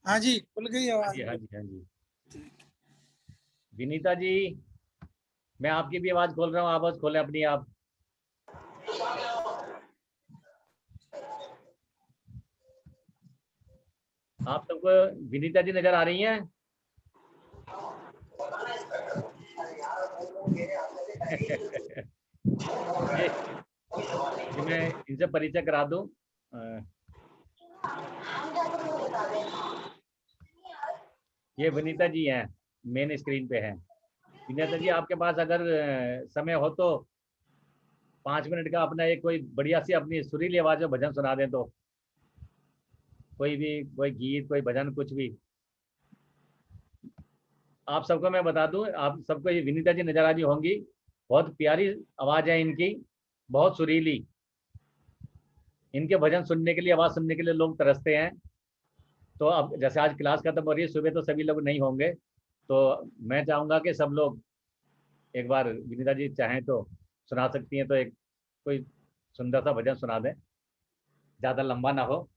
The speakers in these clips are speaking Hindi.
हाँ जी, खुल गई हाँ आवाज। जी, हाँ जी, हाँ जी। विनीता जी, मैं आपकी भी आवाज खोल रहा हूँ, आवाज खोले अपनी आप। आप सबको विनीता जी नजर आ रही हैं? ये ये मैं इनसे परिचय करा दूं। ये विनीता जी हैं, मेन स्क्रीन पे हैं। विनीता जी, आपके पास अगर समय हो तो 5 मिनट का अपना एक कोई बढ़िया सी अपनी सुरीली आवाज में भजन सुना दें तो, कोई भी, कोई गीत, कोई भजन, कुछ भी। आप सबको मैं बता दूं, आप सबको ये विनीता जी नजर आ रही होंगी। बहुत प्यारी आवाज है इनकी, बहुत सुरीली। इनके भजन सुनने के लिए, आवाज सुनने के लिए लोग तरसते हैं। तो अब जैसे आज क्लास खत्म हो रही है, सुबह तो सभी लोग नहीं होंगे, तो मैं चाहूंगा कि सब लोग एक बार, विनीता जी चाहें तो सुना सकती हैं, तो एक कोई सुंदर सा भजन सुना दें, ज़्यादा लंबा ना हो।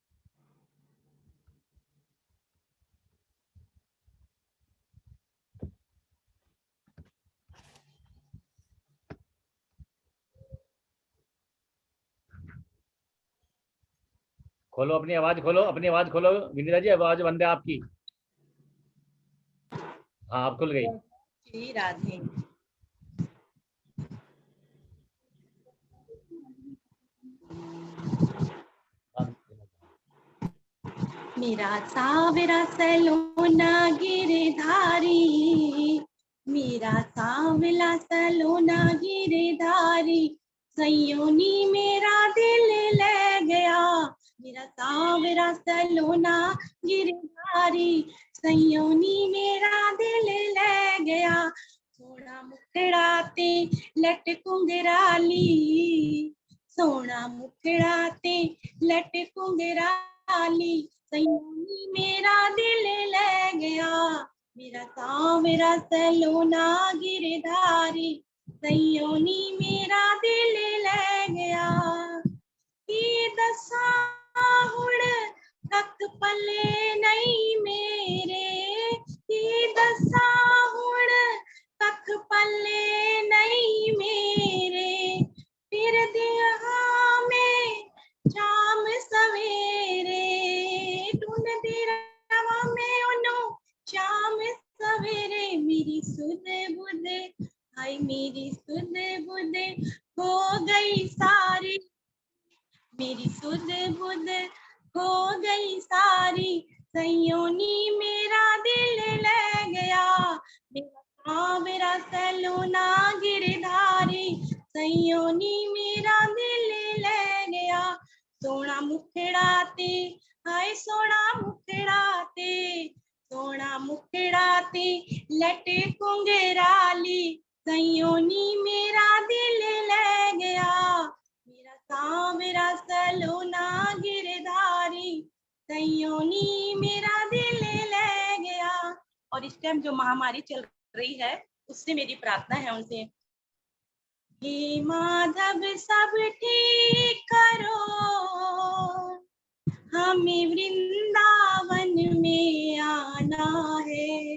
खोलो अपनी आवाज़, खोलो अपनी आवाज़ खोलो विनीता जी, आवाज़ बंद है आपकी। हाँ, अब खुल गई। श्री राधे। मेरा सावरा सलोना गिरधारी, मेरा सावला सलोना गिरधारी, सयोनी मेरा दिल ले गया। मेरा सावरा सलोना गिरधारी, सयोनी मेरा दिल ले गया। सोना मुखड़ा ते लट कुंगराली, सोना मुखड़ा ते लट कुंगराली, सयोनी मेरा दिल ले गया। मेरा सावरा सलोना गिरधारी, सयोनी मेरा दिल ले गया। ये दसा हुण तक पले नहीं मेरे, ये दसा हुण तक पले नहीं मेरे, फिर दिया में शाम सवेरे, ढूंढ दी रवा में उन्हों शाम सवेरे। मेरी सुध बुध, हाय मेरी सुध बुध हो गई सारी, मेरी सुध बुध हो गई सारी, सयोनी मेरा दिल ले गया। मेरा सलोना गिरधारी, सयोनी मेरा दिल ले गया। सोना मुखड़ा ते, हाय सोना मुखड़ा ते, सोना मुखड़ा ते लट कुंगराली, सयोनी मेरा दिल ले गया। मेरा सावरा सलोना गिरधारी, सयोनी मेरा दिल ले गया। और इस टाइम जो महामारी चल रही है, उससे मेरी प्रार्थना है उनसे। हे माधव सब ठीक करो, हमें वृंदावन में आना है।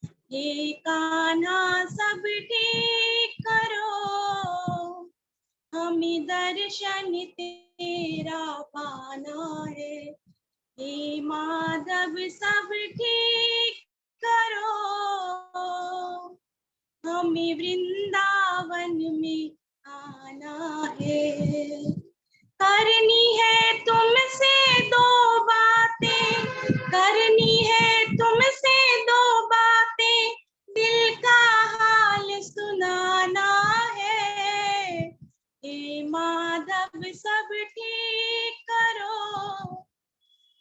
हे कान्हा सब ठीक करो, हमें दर्शन तेरा पाना है। हे माधव सब ठीक करो, हमें वृंदावन में आना है। करनी है तुमसे दो बातें, करनी है तुमसे दो बातें, दिल का हाल सुनाना है। हे माधव सब ठीक करो,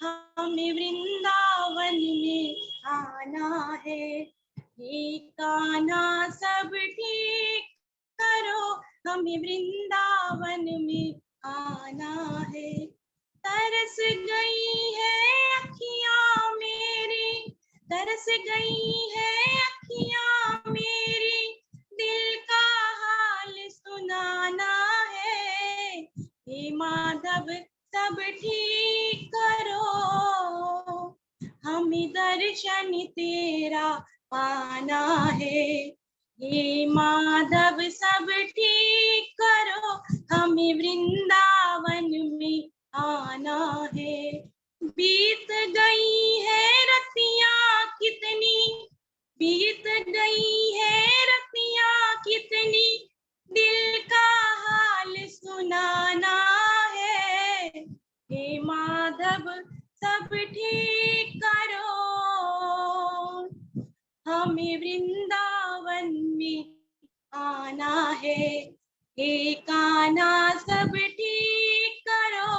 हमें वृंदावन में आना है। हे कान्हा सब ठीक करो, हमें वृंदावन में आना है। तरस गई है अखियां मेरी, तरस गई है अखियां मेरी, दिल का हाल सुनाना है। हे माधव सब ठीक करो, हमें हमें दर्शन तेरा पाना है। हे माधव सब ठीक करो, हमें वृंदावन में आना है। बीत गई है रतियां कितनी, बीत गई है रतियां कितनी, दिल का हाल सुनाना है। हे माधव सब ठीक करो, हमें वृंदावन में आना है। हे कान्हा सब ठीक करो,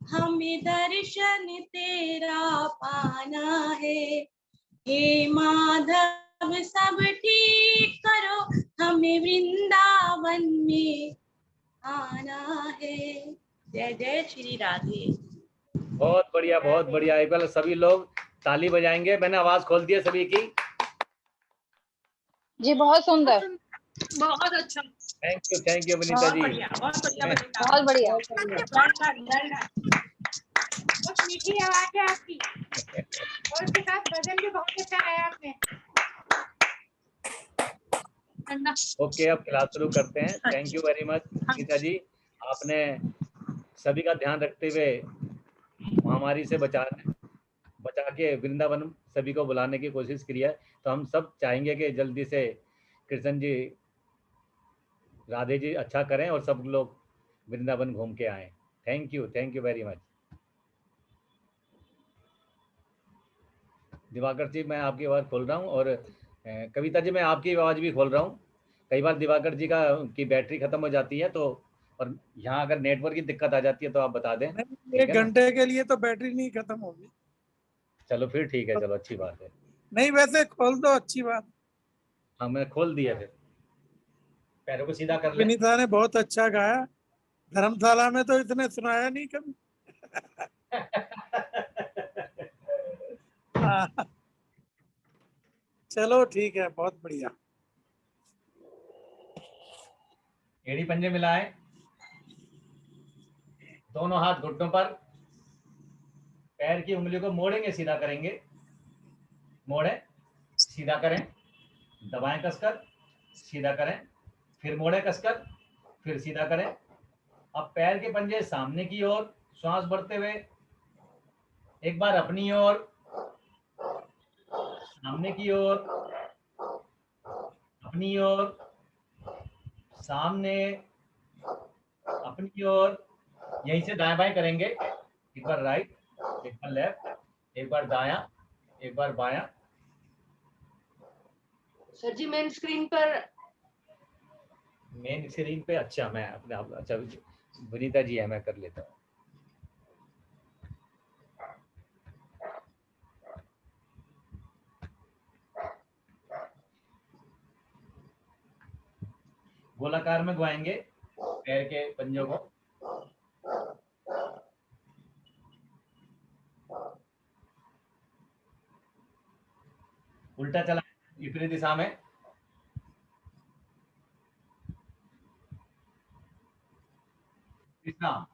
हमें दर्शन तेरा पाना है। हे माधव सब ठीक करो, हमें वृंदावन में आना है। जय जय श्री राधे। बहुत बढ़िया, बहुत बढ़िया। एक बार सभी लोग ताली बजाएंगे। मैंने आवाज खोल दी है सभी की। जी बहुत सुंदर, बहुत अच्छा, थैंक यू विनीता जी। बहुत बढ़िया बनीता। बहुत बढ़िया। बहुत मीठी आवाज है आपकी और उसके साथ भजन भी बहुत अच्छा गाया आपने। ओके, अब क्लास शुरू करते हैं। Thank you very much Vinita ji. आपने सभी का ध्यान रखते हुए महामारी से बचा के वृंदावन सभी को बुलाने की कोशिश की है। तो हम सब चाहेंगे कि जल्दी से कृष्ण जी, राधे जी अच्छा करें और सब लोग वृंदावन घूम के आएं। Thank you very much. Diwakar ji, मैं आपकी आवाज़ खोल रहा हूँ और कविता जी मैं आपकी आवाज़ भी खोल रहा हूँ। कई बार दिवाकर जी की बैटरी ख़त्म हो जाती है, तो और यहाँ अगर नेटवर्क की दिक्कत आ जाती है तो आप बता दें। एक घंटे के लिए तो बैटरी नहीं खत्म होगी। चलो फिर ठीक है, चलो अच्छी बात है। नहीं वैसे खोल दो, अच्छी बात। हाँ मैं खोल दिया। फिर पैरों को सीधा कर लें। विनीता ने बहुत अच्छा गाया, धर्मशाला में तो इतने सुनाया नहीं कभी। चलो ठीक है, बहुत बढ़िया। एड़ी पंजे मिलाए, दोनों हाथ घुटनों पर, पैर की उंगलियों को मोड़ेंगे, सीधा करेंगे, मोड़े, सीधा करें, दबाएं कसकर, सीधा करें, फिर मोड़े कसकर, फिर सीधा करें। अब पैर के पंजे सामने की ओर, श्वास भरते हुए, एक बार अपनी ओर, सामने की ओर, अपनी ओर, सामने, अपनी ओर। यहीं से दाएं बाएं करेंगे। एक बार राइट, एक बार लेफ्ट, एक बार दायां, एक बार बायां। सर जी मेन स्क्रीन पे अच्छा मैं अपने आप, अच्छा विनीता जी है, मैं कर लेता हूँ। गोलाकार में घुमाएंगे पैर के पंजों को। उल्टा चला विपरीत दिशा में। विश्राम।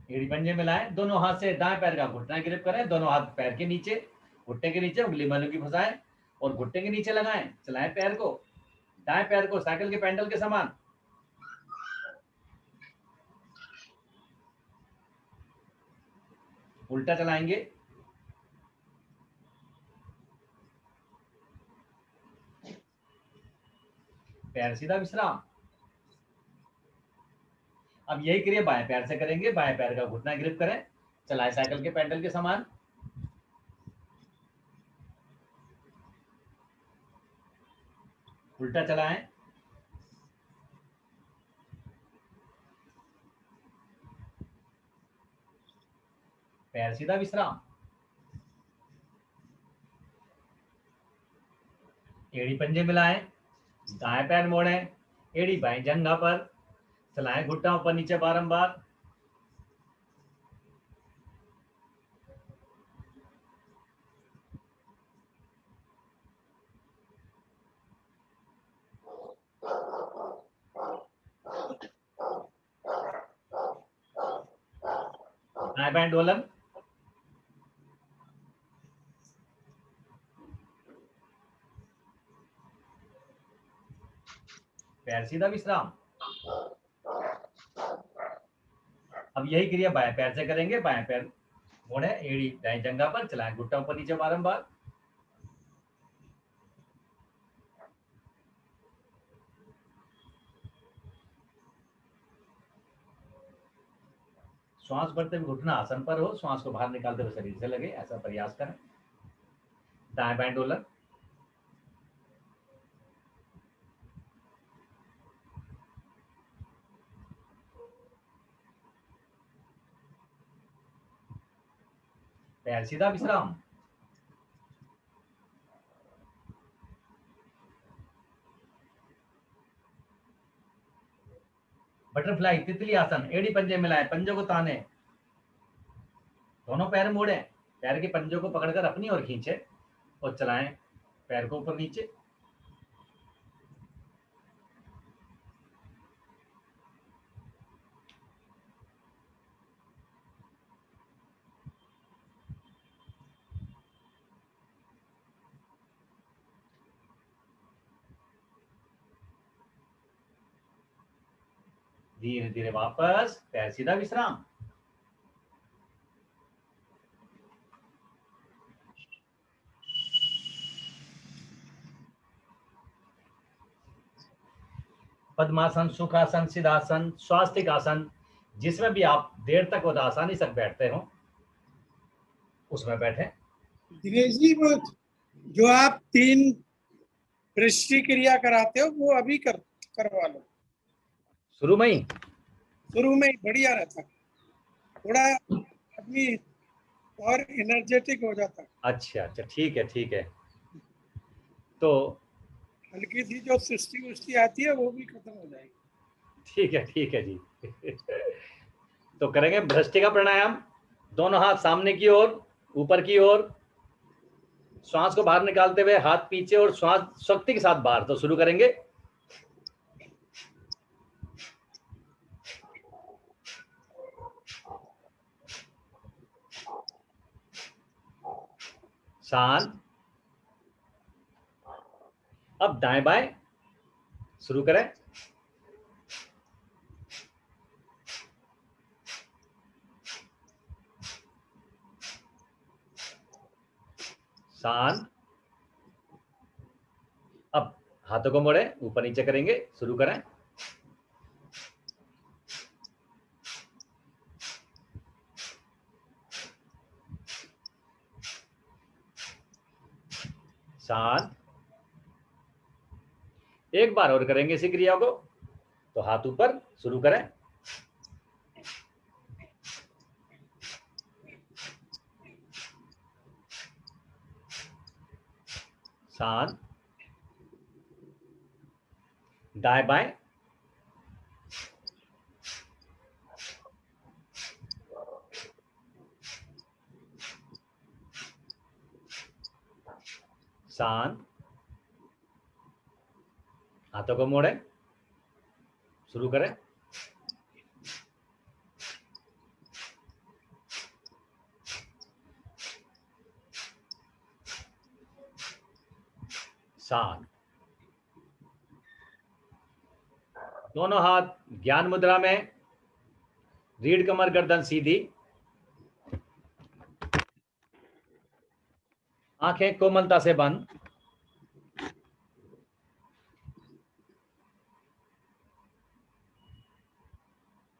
एड़ी पंजे मिलाएं, दोनों हाथ से दाएं पैर का घुटना ग्रिप करें, दोनों हाथ पैर के नीचे, घुटने के नीचे उंगली में की फंसाएं और घुटने के नीचे लगाएं। चलाएं पैर को, दाएं पैर को साइकिल के पैडल के समान। उल्टा चलाएंगे। पैर सीधा, विश्राम। अब यही क्रिया बाएं पैर से करेंगे, बाएं पैर का घुटना ग्रिप करें, चलाएं साइकिल के पैडल के समान। उल्टा चलाएं। पैर सीधा, विश्राम। एड़ी पंजे मिलाएं, दाएं पैर मोड़ें, एड़ी बाएं जंघा पर, चलाएं घुटना ऊपर नीचे बारंबार। दाएं बाएं डोलन, पैर सीधा विश्राम। अब यही क्रिया बाएं पैर से करेंगे। बाएं पैर मोड़े, एड़ी दाएं जंघा पर, चलाएं घुटना ऊपर नीचे बारंबार। श्वास भरते हुए घुटना आसन पर हो, श्वास को बाहर निकालते हुए शरीर से लगे, ऐसा प्रयास करें। दाएं बाएं डोलन, पैर सीधा विश्राम। बटरफ्लाई तितली आसन, एड़ी पंजे मिलाएं, पंजों को ताने, दोनों पैर मोड़ें, पैर के पंजों को पकड़कर अपनी ओर खींचे और चलाएं पैर को ऊपर नीचे। धीरे धीरे वापस, पैर सीधा विश्राम। पद्मासन, सुखासन, सिद्धासन, स्वास्तिक आसन, जिसमें भी आप देर तक और आसानी से बैठते हो उसमें बैठे। दिनेश जी, वो जो आप 3 पृष्ठी क्रिया कराते हो वो अभी करवा लो, शुरू में ही। शुरू में ही बढ़िया रहता, थोड़ा आदमी और एनर्जेटिक हो जाता। अच्छा अच्छा, ठीक है ठीक है। तो हल्की सी जो सुस्ती उस्ती आती है वो भी खत्म हो जाएगी। ठीक है जी। तो करेंगे भ्रष्टिका प्राणायाम। दोनों हाथ सामने की ओर, ऊपर की ओर, श्वास को बाहर निकालते हुए हाथ पीछे और श्वास शक्ति के साथ बाहर। तो शुरू करेंगे। शांत। अब दाएं बाएं शुरू करें। शांत। अब हाथों को मोड़े, ऊपर नीचे करेंगे, शुरू करें। शांत। एक बार और करेंगे इसी क्रिया को। तो हाथ ऊपर, शुरू करें। शांत। दाएं बाएं। शांत। हाथों को मोड़ें, शुरू करें। शांत। दोनों हाथ ज्ञान मुद्रा में, रीढ़ कमर गर्दन सीधी, आंखें कोमलता से बंद।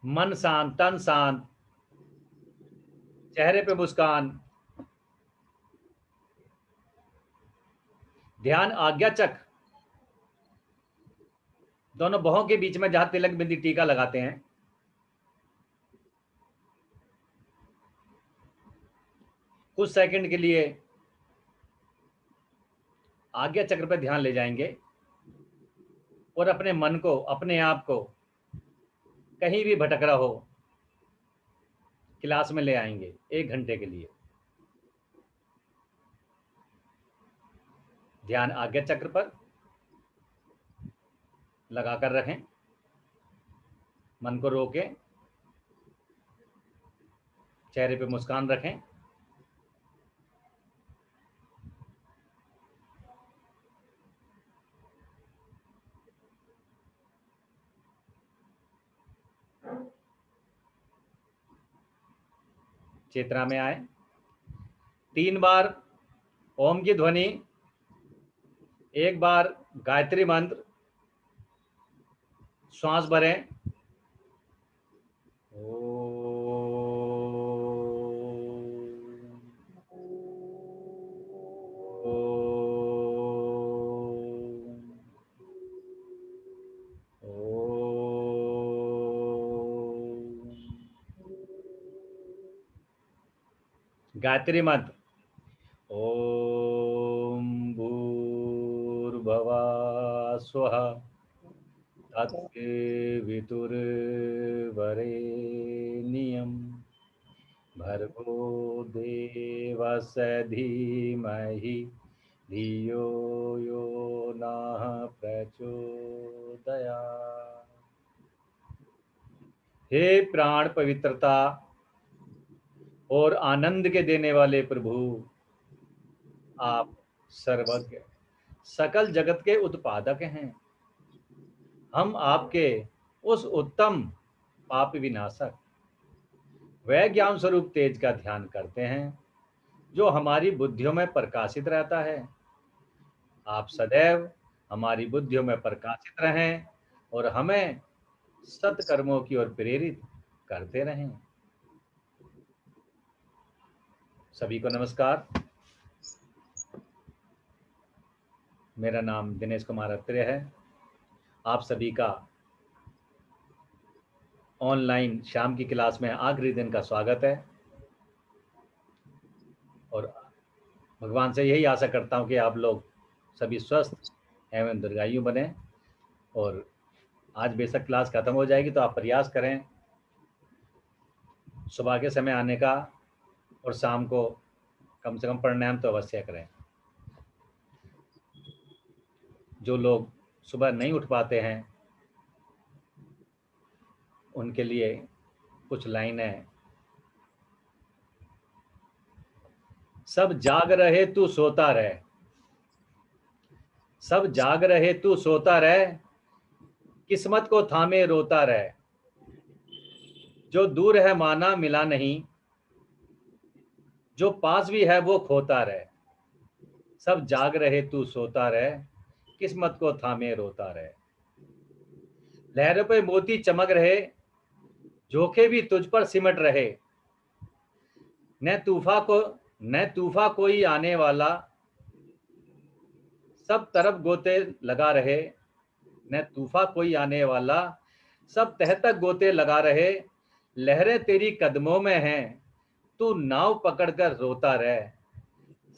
मन शांत, तन शांत, चेहरे पे मुस्कान। ध्यान आज्ञा चक्र, दोनों बाहों के बीच में जहां तिलक बिंदी टीका लगाते हैं। कुछ सेकंड के लिए आज्ञा चक्र पर ध्यान ले जाएंगे और अपने मन को, अपने आप को कहीं भी भटक रहा हो क्लास में ले आएंगे 1 घंटे के लिए। ध्यान आज्ञा चक्र पर लगाकर रखें, मन को रोकें, चेहरे पे मुस्कान रखें। चेतना में आए। 3 बार ओम की ध्वनि, 1 बार गायत्री मंत्र, श्वास भरें। गायत्री मंत्र। ओम भूर्भुवः स्वः तत्सवितुर्वरेण्यं भर्गो देवस्य धीमहि धियो यो नः प्रचोदयात्। हे प्राण पवित्रता और आनंद के देने वाले प्रभु, आप सर्वज्ञ, सकल जगत के उत्पादक हैं। हम आपके उस उत्तम पाप विनाशक वह ज्ञान स्वरूप तेज का ध्यान करते हैं जो हमारी बुद्धियों में प्रकाशित रहता है। आप सदैव हमारी बुद्धियों में प्रकाशित रहें और हमें सत्कर्मों की ओर प्रेरित करते रहें। सभी को नमस्कार। मेरा नाम दिनेश कुमार अत्रेय है। आप सभी का ऑनलाइन शाम की क्लास में आखिरी दिन का स्वागत है और भगवान से यही आशा करता हूं कि आप लोग सभी स्वस्थ एवं दीर्घायु बने। और आज बेशक क्लास खत्म हो जाएगी तो आप प्रयास करें सुबह के समय आने का और शाम को कम से कम प्राणायाम तो अवश्य करें। जो लोग सुबह नहीं उठ पाते हैं उनके लिए कुछ लाइनें। सब जाग रहे तू सोता रहे, सब जाग रहे तू सोता रहे, किस्मत को थामे रोता रहे। जो दूर है माना मिला नहीं, जो पास भी है वो खोता रहे। सब जाग रहे तू सोता रहे, किस्मत को थामे रोता रहे। लहरों पे मोती चमक रहे, झोंके भी तुझ पर सिमट रहे। न तूफा कोई आने वाला, सब तरफ गोते लगा रहे। न तूफा कोई आने वाला, सब तह तक गोते लगा रहे। लहरें तेरी कदमों में हैं, तू नाव पकड़कर रोता रहे।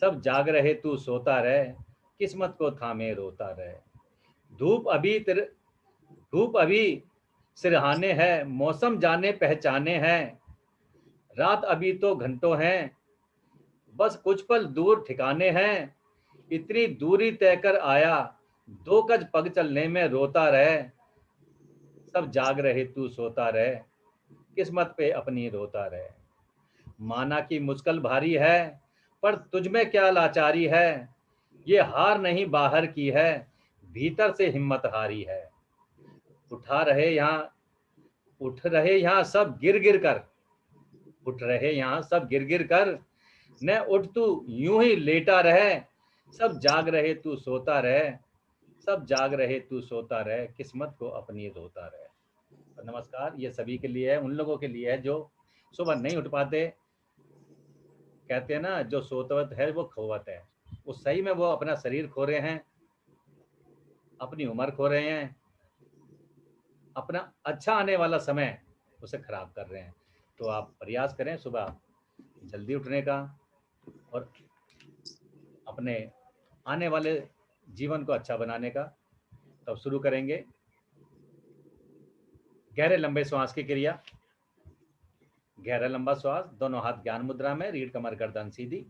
सब जाग रहे तू सोता रहे, किस्मत को थामे रोता रहे। धूप अभी सिरहाने है, मौसम जाने पहचाने हैं। रात अभी तो घंटों हैं, बस कुछ पल दूर ठिकाने हैं। इतनी दूरी तय कर आया, 2 गज पग चलने में रोता रहे। सब जाग रहे तू सोता रहे, किस्मत पे अपनी रोता रहे। माना कि मुश्किल भारी है, पर तुझ में क्या लाचारी है। ये हार नहीं बाहर की है, भीतर से हिम्मत हारी है। उठ रहे यहाँ सब गिर गिर कर, उठ रहे यहाँ सब गिर गिर कर। न उठ तू यूं ही लेटा रहे, सब जाग रहे तू सोता रहे। सब जाग रहे तू सोता रहे, किस्मत को अपनी रोता रहे। तो नमस्कार, ये सभी के लिए है, उन लोगों के लिए है जो सुबह नहीं उठ पाते। कहते हैं ना, जो सोतवत है वो खोवत है। वो सही में वो अपना शरीर खो रहे हैं, अपनी उम्र खो रहे हैं, अपना अच्छा आने वाला समय उसे खराब कर रहे हैं। तो आप प्रयास करें सुबह जल्दी उठने का और अपने आने वाले जीवन को अच्छा बनाने का। तब शुरू करेंगे गहरे लंबे श्वास की क्रिया। गहरा लंबा श्वास, दोनों हाथ ज्ञान मुद्रा में, रीढ़ कमर गर्दन सीधी।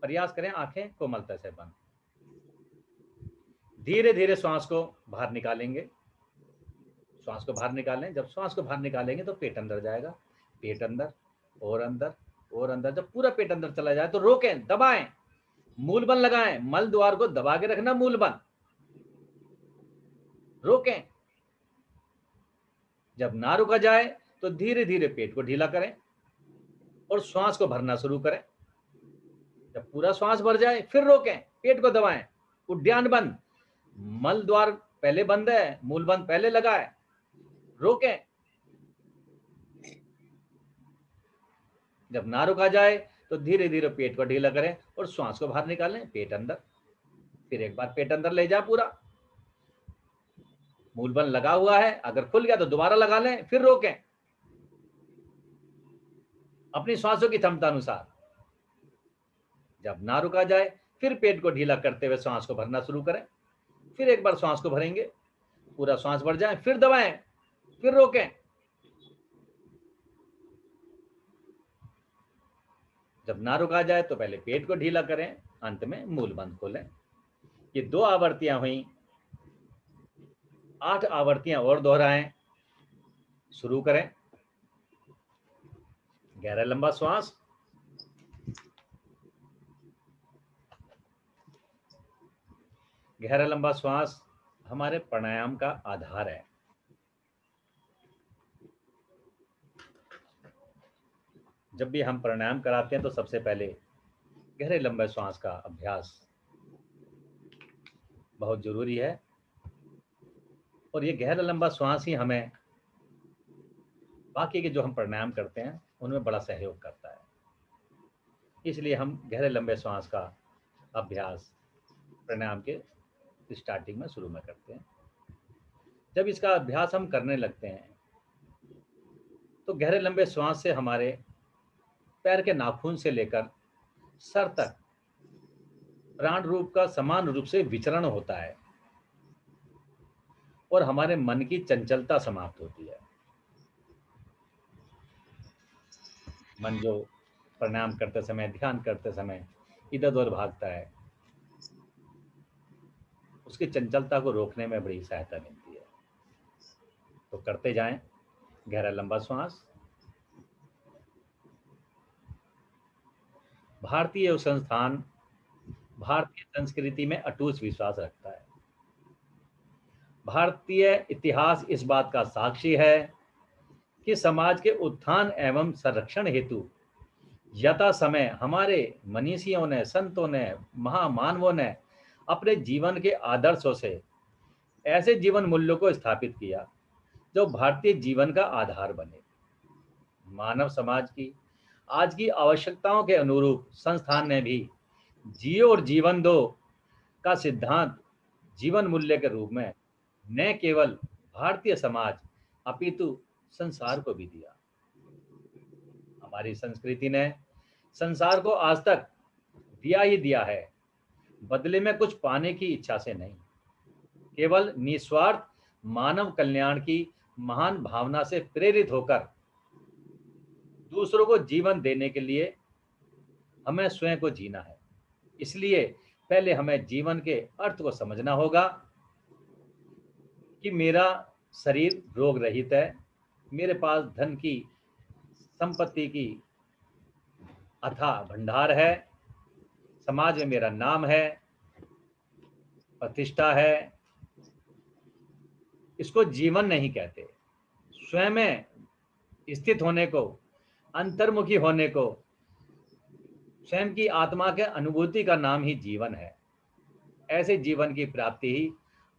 प्रयास करें आंखें कोमलता से बंद। धीरे धीरे श्वास को बाहर निकालेंगे। श्वास को बाहर निकालें। जब श्वास को बाहर निकालेंगे तो पेट अंदर जाएगा, पेट अंदर, और अंदर और अंदर। जब पूरा पेट अंदर चला जाए तो रोकें, दबाएं, मूल बंद लगाएं, मल द्वार को दबा के रखना, मूल बंद, रोकें। जब ना रुका जाए तो धीरे धीरे पेट को ढीला करें और श्वास को भरना शुरू करें। जब पूरा श्वास भर जाए फिर रोकें, पेट को दबाएं, उद्यान बंद, मल द्वार पहले बंद है, मूल बंद पहले लगाए, रोकें। जब ना रुका जाए तो धीरे धीरे पेट को ढीला करें और श्वास को बाहर निकालें, पेट अंदर। फिर एक बार पेट अंदर ले जाए पूरा, मूल बंद लगा हुआ है, अगर खुल गया तो दोबारा लगा लें, फिर रोकें अपनी श्वासों की क्षमता अनुसार। जब ना रुका जाए फिर पेट को ढीला करते हुए श्वास को भरना शुरू करें। फिर एक बार श्वास को भरेंगे, पूरा श्वास भर जाए, फिर दबाएं, फिर रोकें। जब ना रुका जाए तो पहले पेट को ढीला करें, अंत में मूल बंद खोलें। ये 2 आवृत्तियां हुई, 8 आवृत्तियां और दोहराएं। शुरू करें। गहरा लंबा श्वास, गहरा लंबा श्वास हमारे प्राणायाम का आधार है। जब भी हम प्राणायाम कराते हैं तो सबसे पहले गहरे लंबे श्वास का अभ्यास बहुत जरूरी है, और ये गहरा लंबा श्वास ही हमें बाकी के जो हम प्राणायाम करते हैं उनमें बड़ा सहयोग करता है। इसलिए हम गहरे लंबे श्वास का अभ्यास प्राणायाम के स्टार्टिंग में, शुरू में करते हैं। जब इसका अभ्यास हम करने लगते हैं तो गहरे लंबे श्वास से हमारे पैर के नाखून से लेकर सर तक प्राण रूप का समान रूप से विचरण होता है और हमारे मन की चंचलता समाप्त होती है। मन जो प्राणायाम करते समय, ध्यान करते समय इधर उधर भागता है, उसकी चंचलता को रोकने में बड़ी सहायता मिलती है। तो करते जाएं गहरा लंबा श्वास। भारतीय संस्थान भारतीय संस्कृति में अटूट विश्वास रखता है। भारतीय इतिहास इस बात का साक्षी है कि समाज के उत्थान एवं संरक्षण हेतु यथा समय हमारे मनीषियों ने, संतों ने, महामानवों ने अपने जीवन के आदर्शों से ऐसे जीवन मूल्यों को स्थापित किया जो भारतीय जीवन का आधार बने। मानव समाज की आज की आवश्यकताओं के अनुरूप संस्थान ने भी जियो और जीवन दो का सिद्धांत जीवन मूल्य के रूप में न केवल भारतीय समाज अपितु संसार को भी दिया। हमारी संस्कृति ने संसार को आज तक दिया ही दिया है, बदले में कुछ पाने की इच्छा से नहीं, केवल निस्वार्थ मानव कल्याण की महान भावना से प्रेरित होकर दूसरों को जीवन देने के लिए हमें स्वयं को जीना है। इसलिए पहले हमें जीवन के अर्थ को समझना होगा कि मेरा शरीर रोग रहित है, मेरे पास धन की, संपत्ति की अथाह भंडार है, समाज में मेरा नाम है, प्रतिष्ठा है। इसको जीवन नहीं कहते। स्वयं में स्थित होने को, अंतर्मुखी होने को, स्वयं की आत्मा के अनुभूति का नाम ही जीवन है। ऐसे जीवन की प्राप्ति ही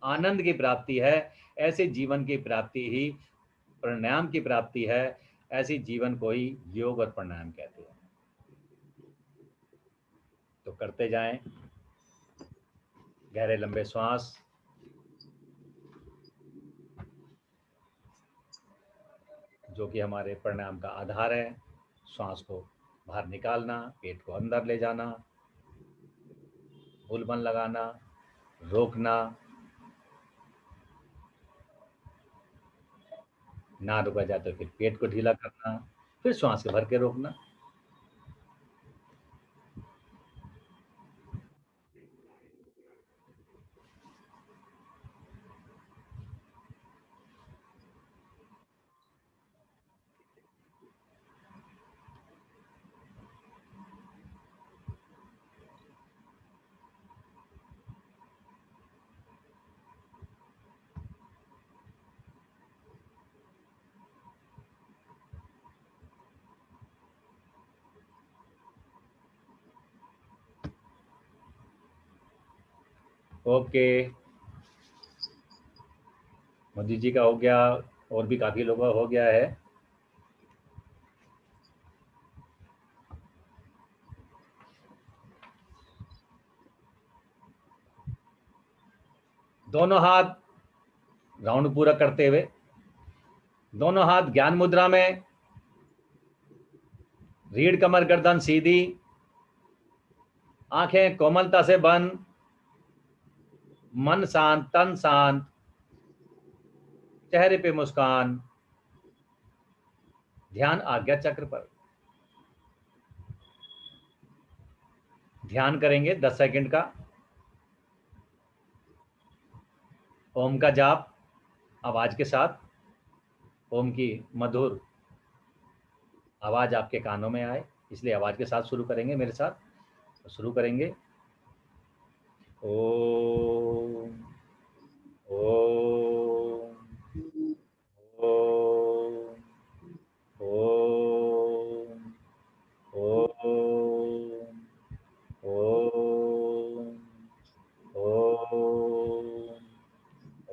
आनंद की प्राप्ति है। ऐसे जीवन की प्राप्ति ही प्राणायाम की प्राप्ति है। ऐसी जीवन को ही योग और प्राणायाम कहते हैं। तो करते जाएं गहरे लंबे श्वास। जो कि हमारे प्राणायाम का आधार है। श्वास को बाहर निकालना, पेट को अंदर ले जाना, मूल बंद लगाना, रोकना, ना रुका जाए तो फिर पेट को ढीला करना, फिर श्वास को भर के रोकना। ओके, मोदी जी का हो गया, और भी काफी लोगों का हो गया है। दोनों हाथ राउंड पूरा करते हुए, दोनों हाथ ज्ञान मुद्रा में, रीढ़ कमर गर्दन सीधी, आंखें कोमलता से बंद, मन शांत, तन शांत, चेहरे पे मुस्कान, ध्यान आज्ञा चक्र पर। ध्यान करेंगे 10 सेकंड का। ओम का जाप आवाज के साथ, ओम की मधुर आवाज आपके कानों में आए, इसलिए आवाज के साथ शुरू करेंगे मेरे साथ। तो शुरू करेंगे। ओम ओम ओम ओम ओम ओम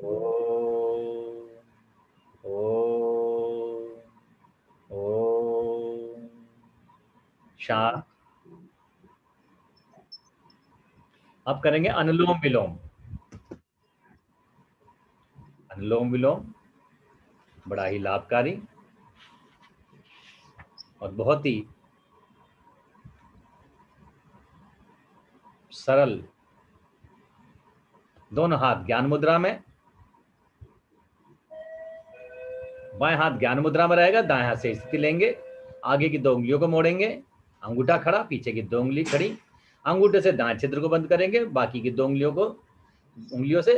ओम ओम ओम। शांत। अब करेंगे अनुलोम विलोम। अनुलोम विलोम बड़ा ही लाभकारी और बहुत ही सरल। दोनों हाथ ज्ञान मुद्रा में, बाएं हाथ ज्ञान मुद्रा में रहेगा, दाएं हाथ से स्थिति लेंगे, आगे की 2 उंगलियों को मोड़ेंगे, अंगूठा खड़ा, पीछे की 2 उंगली खड़ी, अंगूठे से दाएं छिद्र को बंद करेंगे, बाकी की 2 उंगलियों से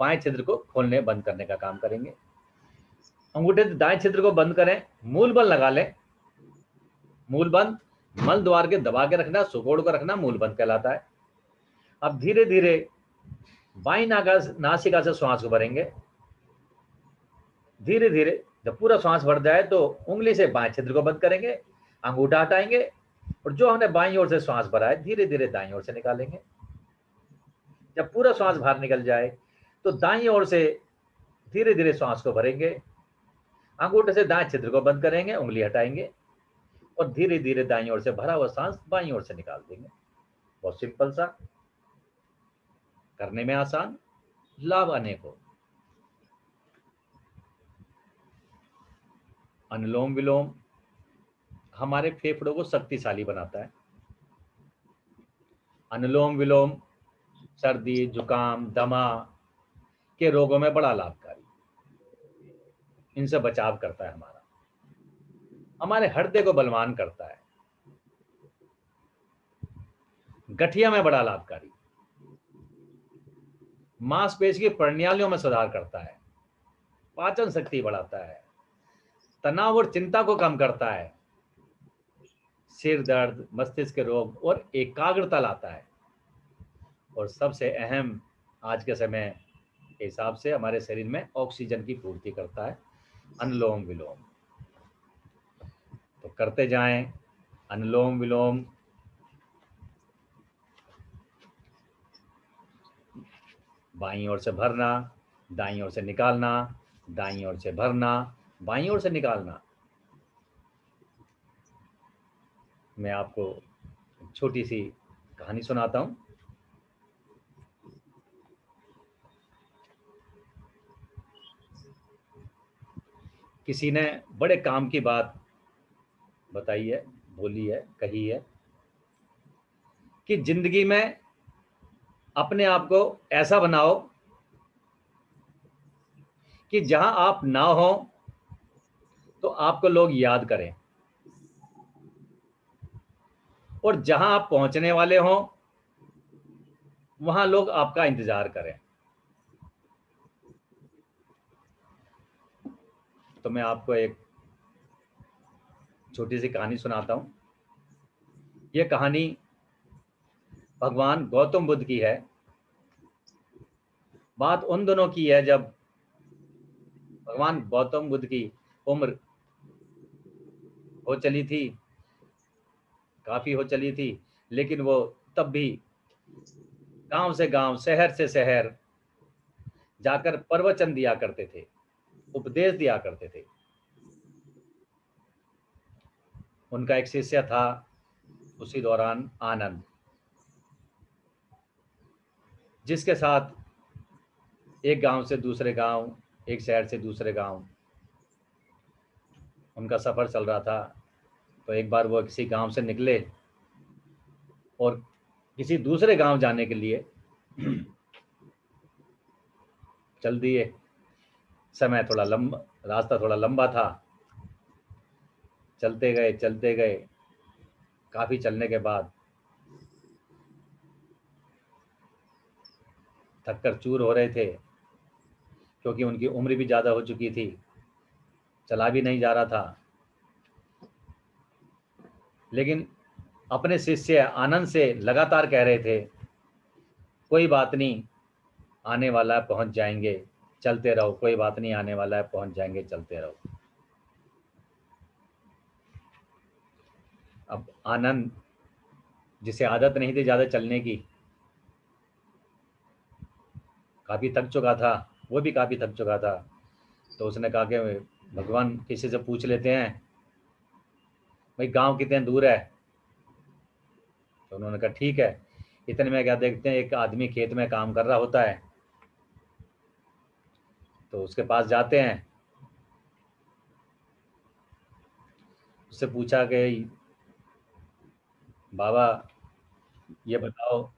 बाएं छिद्र को खोलने बंद करने का काम करेंगे। अंगूठे से दाएं छिद्र को बंद करें, मूल बल लगा लें। मूल बंद मल द्वार के दबा के रखना, सुकोड़ को रखना, मूल बंद कहलाता है। अब धीरे धीरे बाईं नासिका से श्वास को भरेंगे। धीरे धीरे जब पूरा श्वास भर जाए तो उंगली से बाएं छिद्र को बंद करेंगे, अंगूठा हटाएंगे, और जो हमने बाईं ओर से श्वास भरा है धीरे धीरे दाईं ओर से निकालेंगे। जब पूरा श्वास बाहर निकल जाए तो दाईं ओर से धीरे धीरे श्वास को भरेंगे, अंगूठे से दाएं छिद्र को बंद करेंगे, उंगली हटाएंगे, और धीरे धीरे दाईं ओर से भरा हुआ सांस बाईं ओर से निकाल देंगे। बहुत सिंपल सा, करने में आसान, लाभ अनेकों। अनुलोम विलोम हमारे फेफड़ों को शक्तिशाली बनाता है। अनुलोम विलोम सर्दी, जुकाम, दमा के रोगों में बड़ा लाभकारी, इनसे बचाव करता है हमारे हृदय को बलवान करता है, गठिया में बड़ा लाभकारी, मांसपेशी की प्रणालियों में सुधार करता है, पाचन शक्ति बढ़ाता है, तनाव और चिंता को कम करता है, सिर दर्द, मस्तिष्क के रोग और एकाग्रता लाता है, और सबसे अहम आज के समय के हिसाब से हमारे शरीर में ऑक्सीजन की पूर्ति करता है अनुलोम विलोम। तो करते जाएं अनुलोम विलोम। बाईं ओर से भरना, दाईं ओर से निकालना, दाईं ओर से भरना, बाईं ओर से निकालना। मैं आपको छोटी सी कहानी सुनाता हूं। किसी ने बड़े काम की बात बताई है, बोली है, कही है कि जिंदगी में अपने आप को ऐसा बनाओ कि जहां आप ना हो तो आपको लोग याद करें, और जहां आप पहुंचने वाले हो वहां लोग आपका इंतजार करें। तो मैं आपको एक छोटी सी कहानी सुनाता हूं। यह कहानी भगवान गौतम बुद्ध की है। बात उन दिनों की है जब भगवान गौतम बुद्ध की उम्र हो चली थी, काफी हो चली थी, लेकिन वो तब भी गांव से गांव, शहर से शहर जाकर प्रवचन दिया करते थे, उपदेश दिया करते थे। उनका एक शिष्य था उसी दौरान आनंद, जिसके साथ एक गांव से दूसरे गांव, एक शहर से दूसरे गांव उनका सफर चल रहा था। तो एक बार वो किसी गांव से निकले और किसी दूसरे गांव जाने के लिए चल दिए। समय थोड़ा लंबा, रास्ता थोड़ा लंबा था। चलते गए, काफी चलने के बाद थककर चूर हो रहे थे, क्योंकि उनकी उम्र भी ज्यादा हो चुकी थी, चला भी नहीं जा रहा था। लेकिन अपने शिष्य आनंद से लगातार कह रहे थे, कोई बात नहीं, आने वाला है, पहुंच जाएंगे, चलते रहो, कोई बात नहीं, आने वाला है, पहुंच जाएंगे, चलते रहो। अब आनंद, जिसे आदत नहीं थी ज्यादा चलने की, काफी थक चुका था, वो भी काफी थक चुका था। तो उसने कहा कि भगवान किसी से पूछ लेते हैं भाई गांव कितने दूर है। तो उन्होंने कहा ठीक है। इतने में क्या देखते हैं, एक आदमी खेत में काम कर रहा होता है। तो उसके पास जाते हैं, उससे पूछा कि बाबा ये बताओ,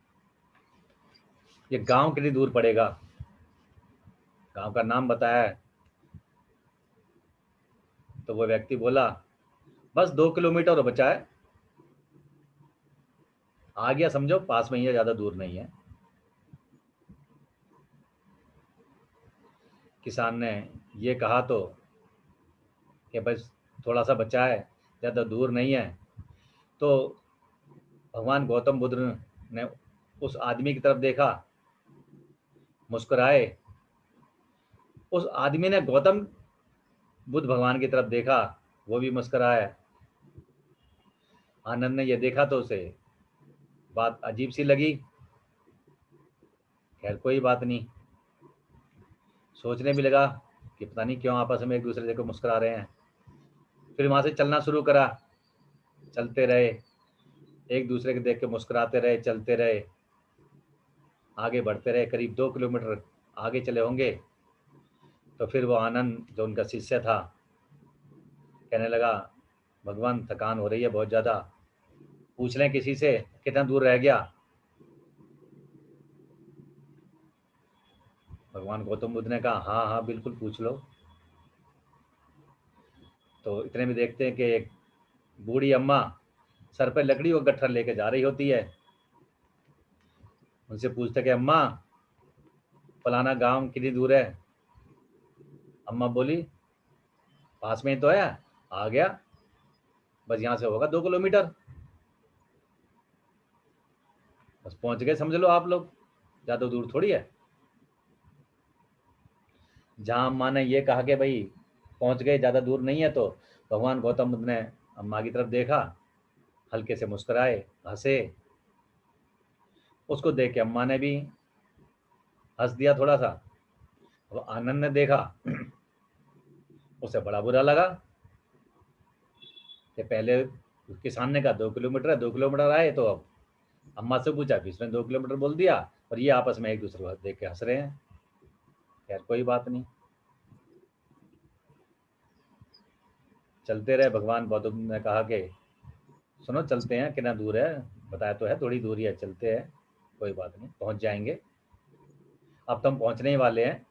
ये गांव कितनी दूर पड़ेगा। गांव का नाम बताया। तो वो व्यक्ति बोला बस 2 किलोमीटर और बचा है। आ गया, समझो पास में ही है, ज्यादा दूर नहीं है। किसान ने ये कहा तो कि बस थोड़ा सा बचा है, ज्यादा दूर नहीं है। तो भगवान गौतम बुद्ध ने उस आदमी की तरफ देखा, मुस्कुराए। उस आदमी ने गौतम बुद्ध भगवान की तरफ देखा, वो भी मुस्कुराया। आनंद ने यह देखा तो उसे बात अजीब सी लगी। खैर कोई बात नहीं, सोचने भी लगा कि पता नहीं क्यों आपस में एक दूसरे को मुस्कुरा रहे हैं। फिर वहां से चलना शुरू करा। चलते रहे, एक दूसरे को देख के मुस्कुराते रहे, चलते रहे, आगे बढ़ते रहे। करीब 2 किलोमीटर आगे चले होंगे तो फिर वो आनंद, जो उनका शिष्य था, कहने लगा भगवान थकान हो रही है बहुत ज्यादा, पूछ लें किसी से कितना दूर रह गया। भगवान गौतम बुद्ध ने कहा हाँ हाँ बिल्कुल पूछ लो। तो इतने में देखते हैं कि एक बूढ़ी अम्मा सर पे लकड़ी और गट्ठर लेके जा रही होती है। उनसे पूछते कि अम्मा फलाना गांव कितनी दूर है। अम्मा बोली पास में ही तो है, आ गया, बस यहाँ से होगा 2 किलोमीटर, बस पहुंच गए समझ लो आप लोग, ज्यादा दूर थोड़ी है। जहां अम्मा ने ये कहा कि भाई पहुंच गए, ज्यादा दूर नहीं है, तो भगवान गौतम बुद्ध ने अम्मा की तरफ देखा, हल्के से मुस्कुराए, हंसे। उसको देख के अम्मा ने भी हंस दिया थोड़ा सा। अब आनंद ने देखा, उसे बड़ा बुरा लगा कि पहले किसान ने कहा 2 किलोमीटर है, 2 किलोमीटर आए, तो अब अम्मा से पूछा, फिर इसने 2 किलोमीटर बोल दिया, और ये आपस में एक दूसरे को देख के हंस रहे हैं। खैर कोई बात नहीं, चलते रहे। भगवान गौतम ने कहा कि सुनो चलते हैं, कितना दूर है, बताया तो है थोड़ी दूरी है, चलते हैं, कोई बात नहीं, पहुंच जाएंगे। अब तो हम पहुंचने ही वाले हैं,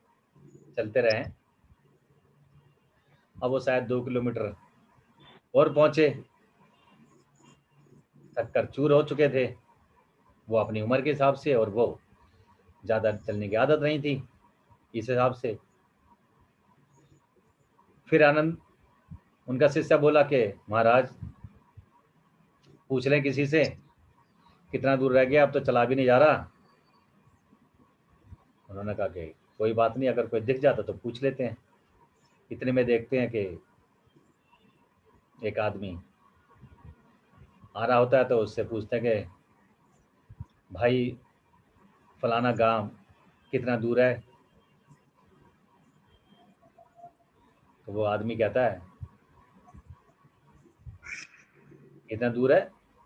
चलते रहें। अब वो शायद 2 किलोमीटर और पहुंचे, थक कर चूर हो चुके थे वो अपनी उम्र के हिसाब से, और वो ज्यादा चलने की आदत नहीं थी इस हिसाब से। फिर आनंद, उनका शिष्य बोला कि महाराज पूछ लें किसी से कितना दूर रह गया, अब तो चला भी नहीं जा रहा। उन्होंने कहा कि कोई बात नहीं, अगर कोई दिख जाता तो पूछ लेते हैं। इतने में देखते हैं कि एक आदमी आ रहा होता है, तो उससे पूछते हैं कि भाई फलाना गांव कितना दूर है, तो वो आदमी कहता है कितना दूर है,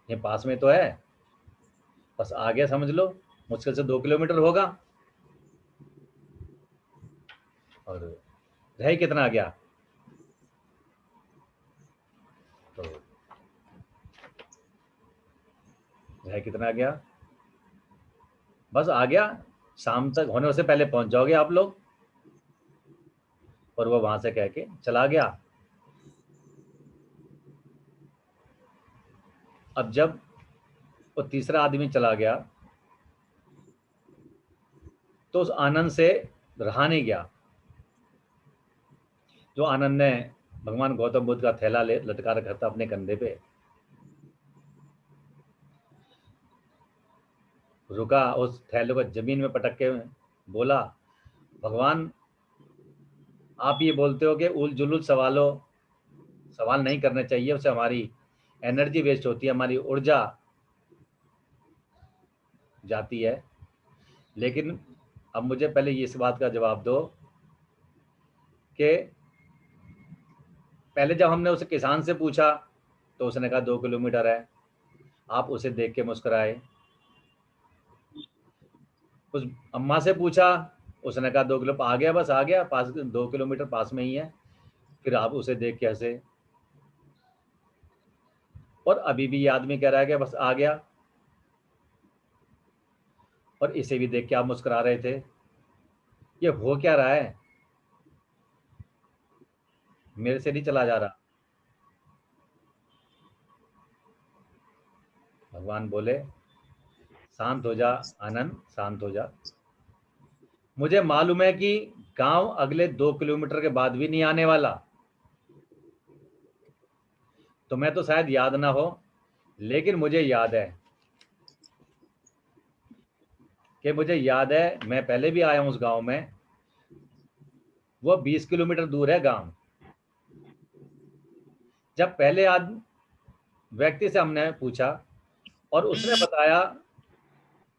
ये पास में तो है, बस आगे समझ लो, मुश्किल से 2 किलोमीटर होगा। और रह कितना गया, तो रह कितना गया, बस आ गया, शाम तक होने से पहले पहुंच जाओगे आप लोग। और वो वहां से कह के चला गया। अब जब वो तीसरा आदमी चला गया तो उस आनंद से रहा नहीं गया। जो आनंद ने भगवान गौतम बुद्ध का थैला लटका रखा था अपने कंधे पे, रुका, उस थैले को जमीन में पटक के बोला, भगवान आप ये बोलते हो कि उल जुलूल सवाल नहीं करने चाहिए, उससे हमारी एनर्जी वेस्ट होती है, हमारी ऊर्जा जाती है, लेकिन अब मुझे पहले इस बात का जवाब दो कि पहले जब हमने उस किसान से पूछा तो उसने कहा 2 किलोमीटर है, आप उसे देख के मुस्कुराए। उस अम्मा से पूछा, उसने कहा 2 किलो आ गया, बस आ गया, पास 2 किलोमीटर पास में ही है, फिर आप उसे देख के हंसे। और अभी भी ये आदमी कह रहा है कि बस आ गया, और इसे भी देख के आप मुस्कुरा रहे थे। ये हो क्या रहा है, मेरे से नहीं चला जा रहा। भगवान बोले, शांत हो जा आनंद, शांत हो जा। मुझे मालूम है कि गांव अगले 2 किलोमीटर के बाद भी नहीं आने वाला। तुम्हें तो शायद याद ना हो, लेकिन मुझे याद है मैं पहले भी आया हूं उस गांव में। वो 20 किलोमीटर दूर है गांव। जब पहले व्यक्ति से हमने पूछा और उसने बताया,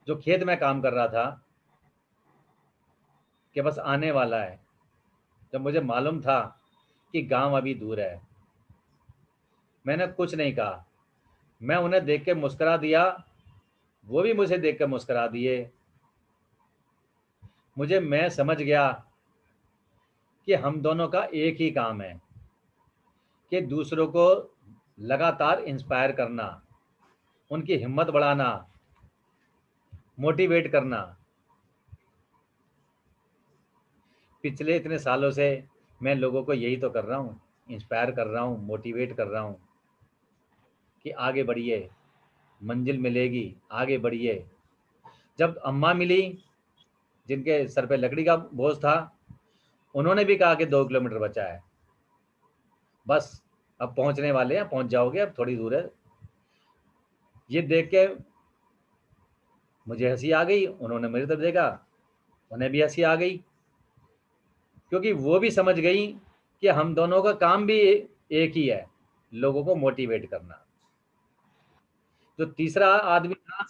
जो खेत में काम कर रहा था, कि बस आने वाला है, जब मुझे मालूम था कि गांव अभी दूर है, मैंने कुछ नहीं कहा। मैं उन्हें देख के मुस्कुरा दिया, वो भी मुझे देख के मुस्कुरा दिए। मैं समझ गया कि हम दोनों का एक ही काम है, कि दूसरों को लगातार इंस्पायर करना, उनकी हिम्मत बढ़ाना, मोटिवेट करना। पिछले इतने सालों से मैं लोगों को यही तो कर रहा हूँ, इंस्पायर कर रहा हूँ, मोटिवेट कर रहा हूँ कि आगे बढ़िए, मंजिल मिलेगी, आगे बढ़िए। जब अम्मा मिली, जिनके सर पे लकड़ी का बोझ था, उन्होंने भी कहा कि 2 किलोमीटर बचा है, बस अब पहुंचने वाले हैं, पहुंच जाओगे, अब थोड़ी दूर है। ये देख के मुझे हंसी आ गई, उन्होंने मेरी तरफ देखा, उन्हें भी हंसी आ गई, क्योंकि वो भी समझ गई कि हम दोनों का काम भी एक ही है, लोगों को मोटिवेट करना। जो तीसरा आदमी था,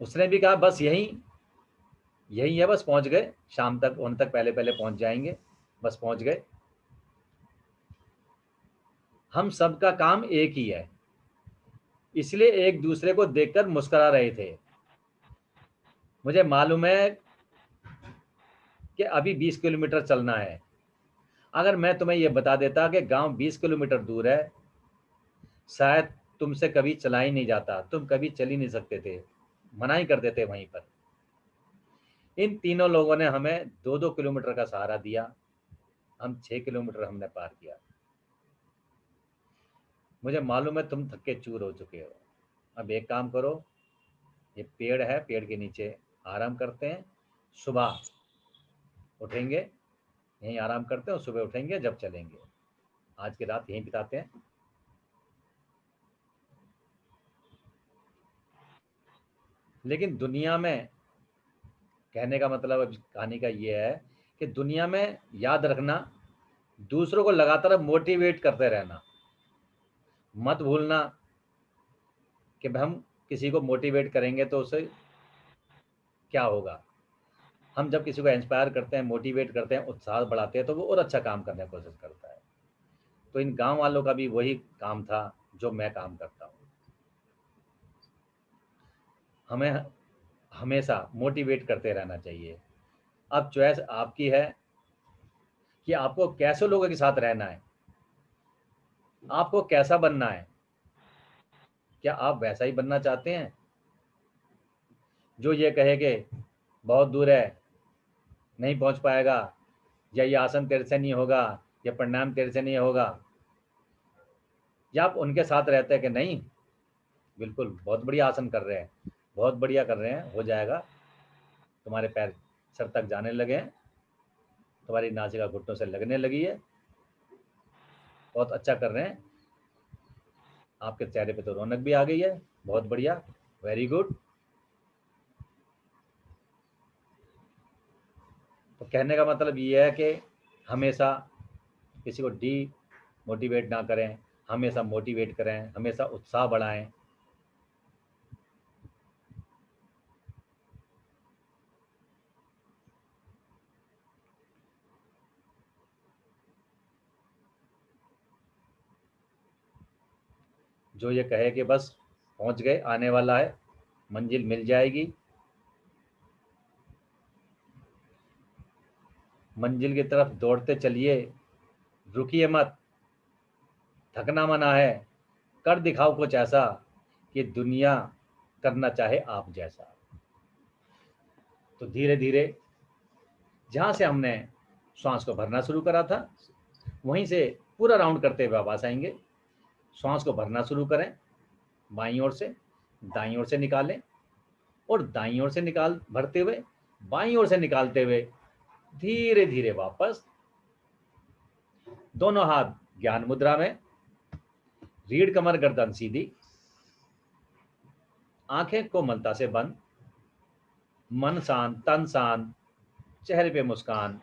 उसने भी कहा बस यही है, बस पहुंच गए, शाम तक उन तक पहले पहुंच जाएंगे, बस पहुंच गए। हम सबका काम एक ही है, इसलिए एक दूसरे को देखकर मुस्कुरा रहे थे। मुझे मालूम है कि अभी 20 किलोमीटर चलना है। अगर मैं तुम्हें यह बता देता कि गांव 20 किलोमीटर दूर है, शायद तुमसे कभी चला ही नहीं जाता, तुम कभी चल ही नहीं सकते थे, मना ही कर देते वहीं पर। इन तीनों लोगों ने हमें 2-2 किलोमीटर का सहारा दिया, हम 6 किलोमीटर हमने पार किया। मुझे मालूम है तुम थके चूर हो चुके हो। अब एक काम करो, ये पेड़ है, पेड़ के नीचे आराम करते हैं, सुबह उठेंगे, यहीं आराम करते हैं, और सुबह उठेंगे जब चलेंगे। आज की रात यहीं बिताते हैं। लेकिन दुनिया में, कहने का मतलब अब कहानी का ये है कि दुनिया में याद रखना, दूसरों को लगातार मोटिवेट करते रहना, मत भूलना कि हम किसी को मोटिवेट करेंगे तो उसे क्या होगा। हम जब किसी को इंस्पायर करते हैं, मोटिवेट करते हैं, उत्साह बढ़ाते हैं, तो वो और अच्छा काम करने की कोशिश करता है। तो इन गांव वालों का भी वही काम था जो मैं काम करता हूँ। हमें हमेशा मोटिवेट करते रहना चाहिए। अब चॉइस आपकी है कि आपको कैसे लोगों के साथ रहना है, आपको कैसा बनना है। क्या आप वैसा ही बनना चाहते हैं जो ये कहे कि बहुत दूर है, नहीं पहुंच पाएगा, या ये आसन तेरे से नहीं होगा, या प्राणायाम तेरे से नहीं होगा, या आप उनके साथ रहते हैं कि नहीं बिल्कुल बहुत बढ़िया आसन कर रहे हैं, बहुत बढ़िया कर रहे हैं, हो जाएगा, तुम्हारे पैर सर तक जाने लगे हैं, तुम्हारी नासिका घुटनों से लगने लगी है, बहुत अच्छा कर रहे हैं, आपके चेहरे पे तो रौनक भी आ गई है, बहुत बढ़िया, वेरी गुड। तो कहने का मतलब ये है कि हमेशा किसी को डी मोटिवेट ना करें, हमेशा मोटिवेट करें, हमेशा उत्साह बढ़ाएं। जो ये कहे कि बस पहुंच गए, आने वाला है, मंजिल मिल जाएगी, मंजिल की तरफ दौड़ते चलिए, रुकिए मत, थकना मना है, कर दिखाओ कुछ ऐसा कि दुनिया करना चाहे आप जैसा। तो धीरे धीरे जहां से हमने श्वास को भरना शुरू करा था वहीं से पूरा राउंड करते हुए वापस आएंगे। श्वास को भरना शुरू करें, बाईं ओर से दाईं ओर से निकालें, और दाईं ओर से निकाल भरते हुए बाईं ओर से निकालते हुए धीरे धीरे वापस। दोनों हाथ ज्ञान मुद्रा में, रीढ़ कमर गर्दन सीधी, आंखें कोमलता से बंद, मन शांत, तन शांत, चेहरे पे मुस्कान,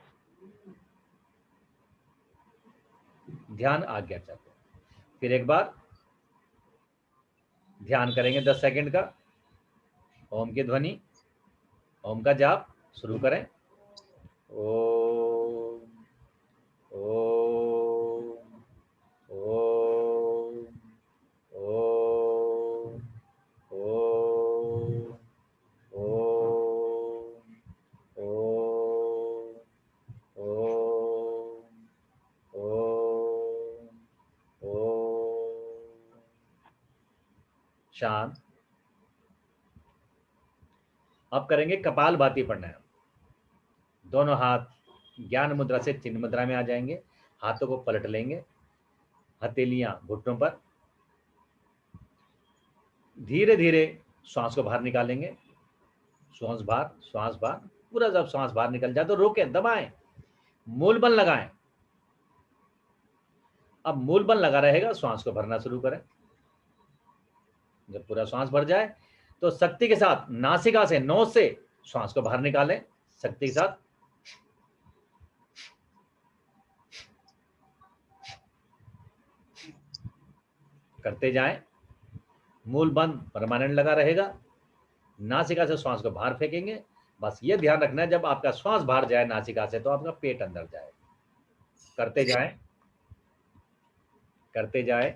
ध्यान आज्ञा चाहते हैं। फिर एक बार ध्यान करेंगे 10 सेकंड का। ओम की ध्वनि, ओम का जाप शुरू करें। ओम ओम ओम ओम ओम ओम ओम ओम ओम। शांत। अब करेंगे कपालभाति प्राणायाम। दोनों हाथ ज्ञान मुद्रा से चिन्ह मुद्रा में आ जाएंगे, हाथों को पलट लेंगे, हथेलियां घुटनों पर, धीरे धीरे श्वास को बाहर निकालेंगे, श्वास बाहर, पूरा जब श्वास बाहर निकल जाए तो रोकें, दबाएं, मूल बल लगाएं। अब मूल बल लगा रहेगा, श्वास को भरना शुरू करें। जब पूरा श्वास भर जाए तो शक्ति के साथ नासिका से, नोज से श्वास को बाहर निकालें, शक्ति के साथ। करते जाएं, मूल बंद परमानेंट लगा रहेगा, नासिका से श्वास को बाहर फेंकेंगे। बस ये ध्यान रखना है जब आपका श्वास बाहर जाए नासिका से तो आपका पेट अंदर जाए। करते जाएं, करते जाएं।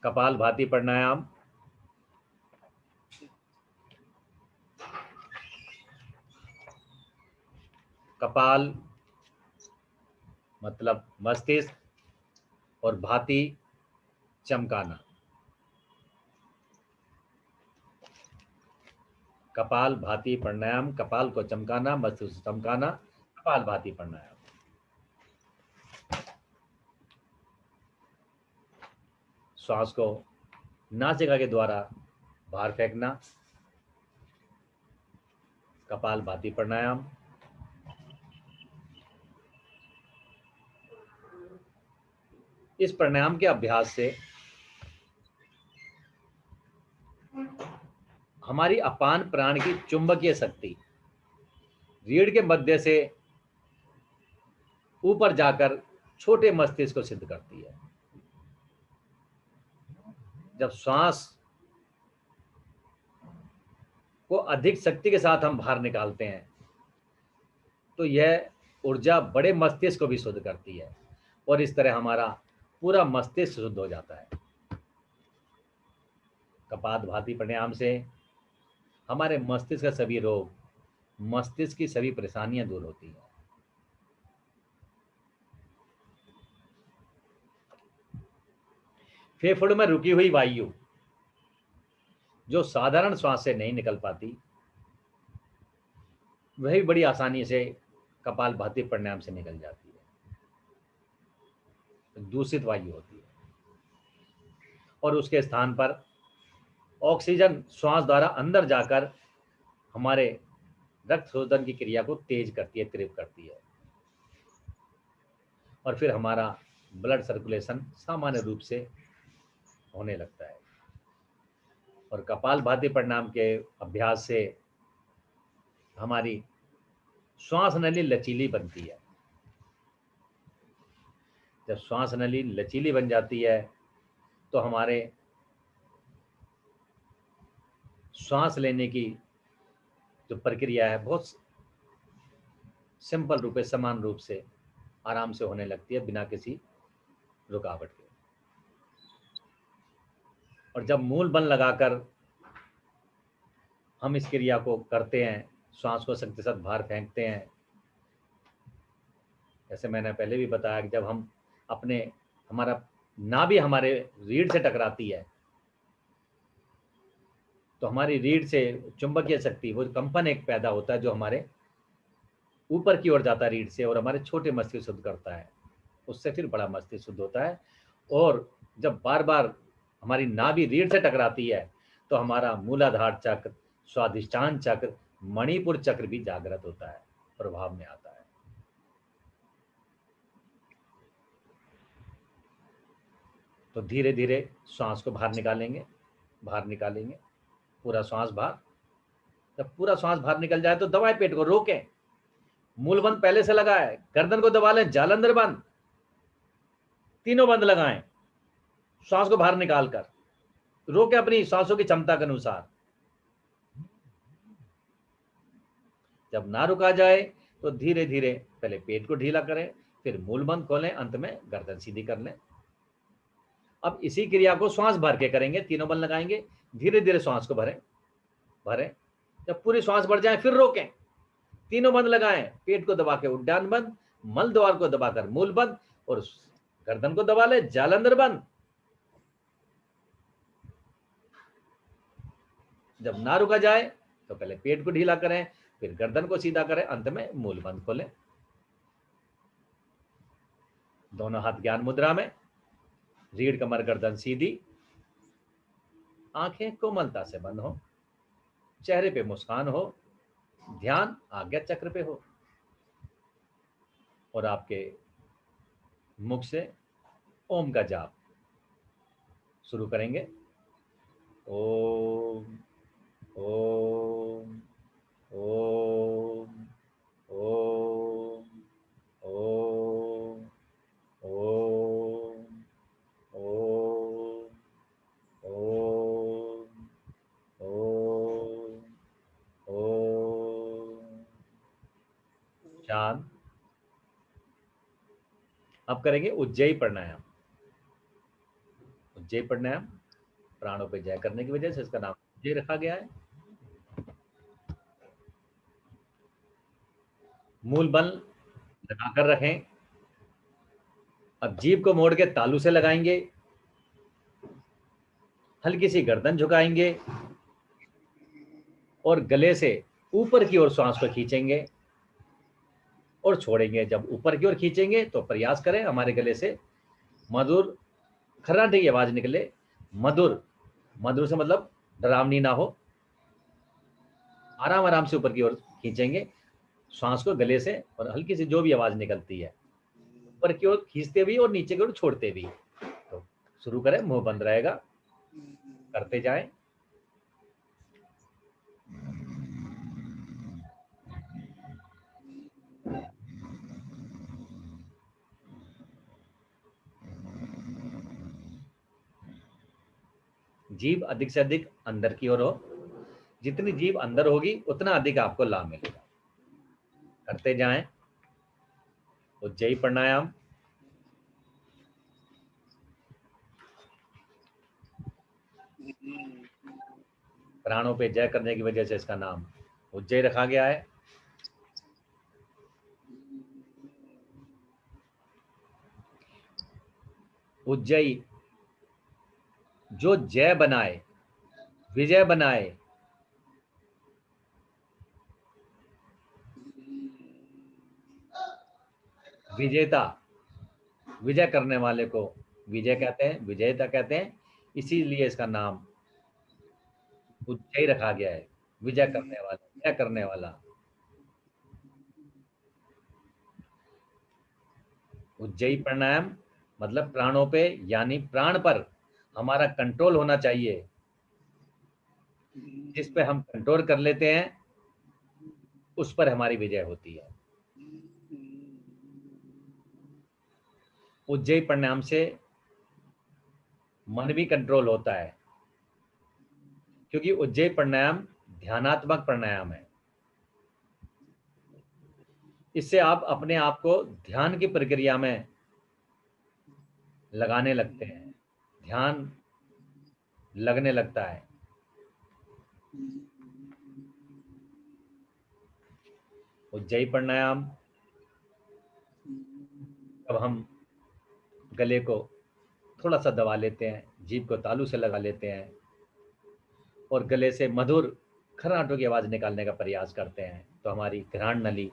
कपालभाति प्राणायाम। कपाल मतलब मस्तिष्क, और भाति चमकाना। कपाल भाति प्राणायाम, कपाल को चमकाना, मस्तिष्क चमकाना, कपाल भाति प्राणायाम। श्वास को नासिका के द्वारा बाहर फेंकना, कपाल भाति प्राणायाम। इस प्राणायाम के अभ्यास से हमारी अपान प्राण की चुंबकीय शक्ति रीढ़ के मध्य से ऊपर जाकर छोटे मस्तिष्क को सिद्ध करती है। जब श्वास को अधिक शक्ति के साथ हम बाहर निकालते हैं तो यह ऊर्जा बड़े मस्तिष्क को भी शुद्ध करती है और इस तरह हमारा पूरा मस्तिष्क शुद्ध हो जाता है। कपालभाति प्राणायाम से हमारे मस्तिष्क का सभी रोग, मस्तिष्क की सभी परेशानियां दूर होती हैं। फेफड़ों में रुकी हुई वायु जो साधारण श्वास से नहीं निकल पाती, वह भी बड़ी आसानी से कपालभाति प्राणायाम से निकल जाती है। दूषित वायु होती है और उसके स्थान पर ऑक्सीजन श्वास द्वारा अंदर जाकर हमारे रक्त शोधन की क्रिया को तेज करती है, तीव्र करती है और फिर हमारा ब्लड सर्कुलेशन सामान्य रूप से होने लगता है। और कपालभाति प्राणायाम के अभ्यास से हमारी श्वास नली लचीली बनती है। जब श्वास नली लचीली बन जाती है तो हमारे श्वास लेने की जो प्रक्रिया है बहुत सिंपल रूप से, समान रूप से, आराम से होने लगती है, बिना किसी रुकावट के। और जब मूल बल लगाकर हम इस क्रिया को करते हैं, श्वास को शक्ति के साथ बाहर फेंकते हैं, जैसे मैंने पहले भी बताया कि जब हम हमारा नाभि हमारे रीढ़ से टकराती है तो हमारी रीढ़ से चुंबकीय शक्ति, वो कंपन एक पैदा होता है जो हमारे ऊपर की ओर जाता है रीढ़ से और हमारे छोटे मस्तिष्क शुद्ध करता है, उससे फिर बड़ा मस्तिष्क शुद्ध होता है। और जब बार बार हमारी नाभि रीढ़ से टकराती है तो हमारा मूलाधार चक्र, स्वादिष्ठान चक्र, मणिपुर चक्र भी जागृत होता है, प्रभाव में आता है। तो धीरे धीरे श्वास को बाहर निकालेंगे, पूरा श्वास बाहर। जब पूरा श्वास बाहर निकल जाए तो दबाएं पेट को, रोकें, मूल बंद पहले से लगाए, गर्दन को दबा लें, जालंधर बंद, तीनों बंद लगाएं, श्वास को बाहर निकालकर रोकें अपनी सांसों की क्षमता के अनुसार। जब ना रुका जाए तो धीरे धीरे पहले पेट को ढीला करें, फिर मूल बंद खोलें, अंत में गर्दन सीधी कर लें। अब इसी क्रिया को श्वास भर के करेंगे, तीनों बंद लगाएंगे, धीरे धीरे श्वास को भरें। जब पूरी श्वास भर जाए फिर रोकें, तीनों बंद लगाएं, पेट को दबा के उड्डान बंद, मल द्वार को दबाकर मूल बंद और गर्दन को दबा ले, जालंधर बंद। जब ना रुका जाए तो पहले पेट को ढीला करें, फिर गर्दन को सीधा करें, अंत में मूल बंद खोलें। दोनों हाथ ज्ञान मुद्रा में, रीढ़ कमर गर्दन सीधी, आंखें कोमलता से बंद हो, चेहरे पे मुस्कान हो, ध्यान आज्ञा चक्र पे हो और आपके मुख से ओम का जाप शुरू करेंगे। ओम ओम ओम ओम ओम ओम ओम ओम ओम ओम। शांत। अब करेंगे उज्जयी प्राणायाम। उज्जयी प्राणायाम प्राणों पे जय करने की वजह से इसका नाम उज्जयी रखा गया है। मूल बल लगाकर रखें। अब जीभ को मोड़ के तालू से लगाएंगे, हल्की सी गर्दन झुकाएंगे और गले से ऊपर की ओर श्वास को खींचेंगे और छोड़ेंगे। जब ऊपर की ओर खींचेंगे तो प्रयास करें हमारे गले से मधुर खर्राटे की आवाज निकले। मधुर, मधुर से मतलब डरावनी ना हो, आराम आराम से ऊपर की ओर खींचेंगे श्वास को गले से और हल्की सी जो भी आवाज निकलती है ऊपर की ओर खींचते भी और नीचे की ओर छोड़ते भी। तो शुरू करें, मुंह बंद रहेगा, करते जाएं। जीभ अधिक से अधिक अंदर की ओर हो। जितनी जीभ अंदर होगी उतना अधिक आपको लाभ मिलेगा। करते जाएं उज्जयी प्राणायाम। प्राणों पे जय करने की वजह से इसका नाम उज्जयी रखा गया है। उज्जयी जो जय बनाए, विजय बनाए, विजेता, विजय करने वाले को विजय कहते हैं, विजेता कहते हैं। इसीलिए इसका नाम उज्जयी रखा गया है, विजय करने वाला, जय करने वाला। उज्जयी प्राणायाम मतलब प्राणों पे यानी प्राण पर हमारा कंट्रोल होना चाहिए। जिस पे हम कंट्रोल कर लेते हैं उस पर हमारी विजय होती है। उज्जयी प्राणायाम से मन भी कंट्रोल होता है, क्योंकि उज्जयी प्राणायाम ध्यानात्मक प्राणायाम है। इससे आप अपने आप को ध्यान की प्रक्रिया में लगाने लगते हैं, ध्यान लगने लगता है। उज्जयी प्राणायाम जब हम गले को थोड़ा सा दबा लेते हैं, जीभ को तालू से लगा लेते हैं और गले से मधुर खर्राटों की आवाज निकालने का प्रयास करते हैं, तो हमारी घ्राण नली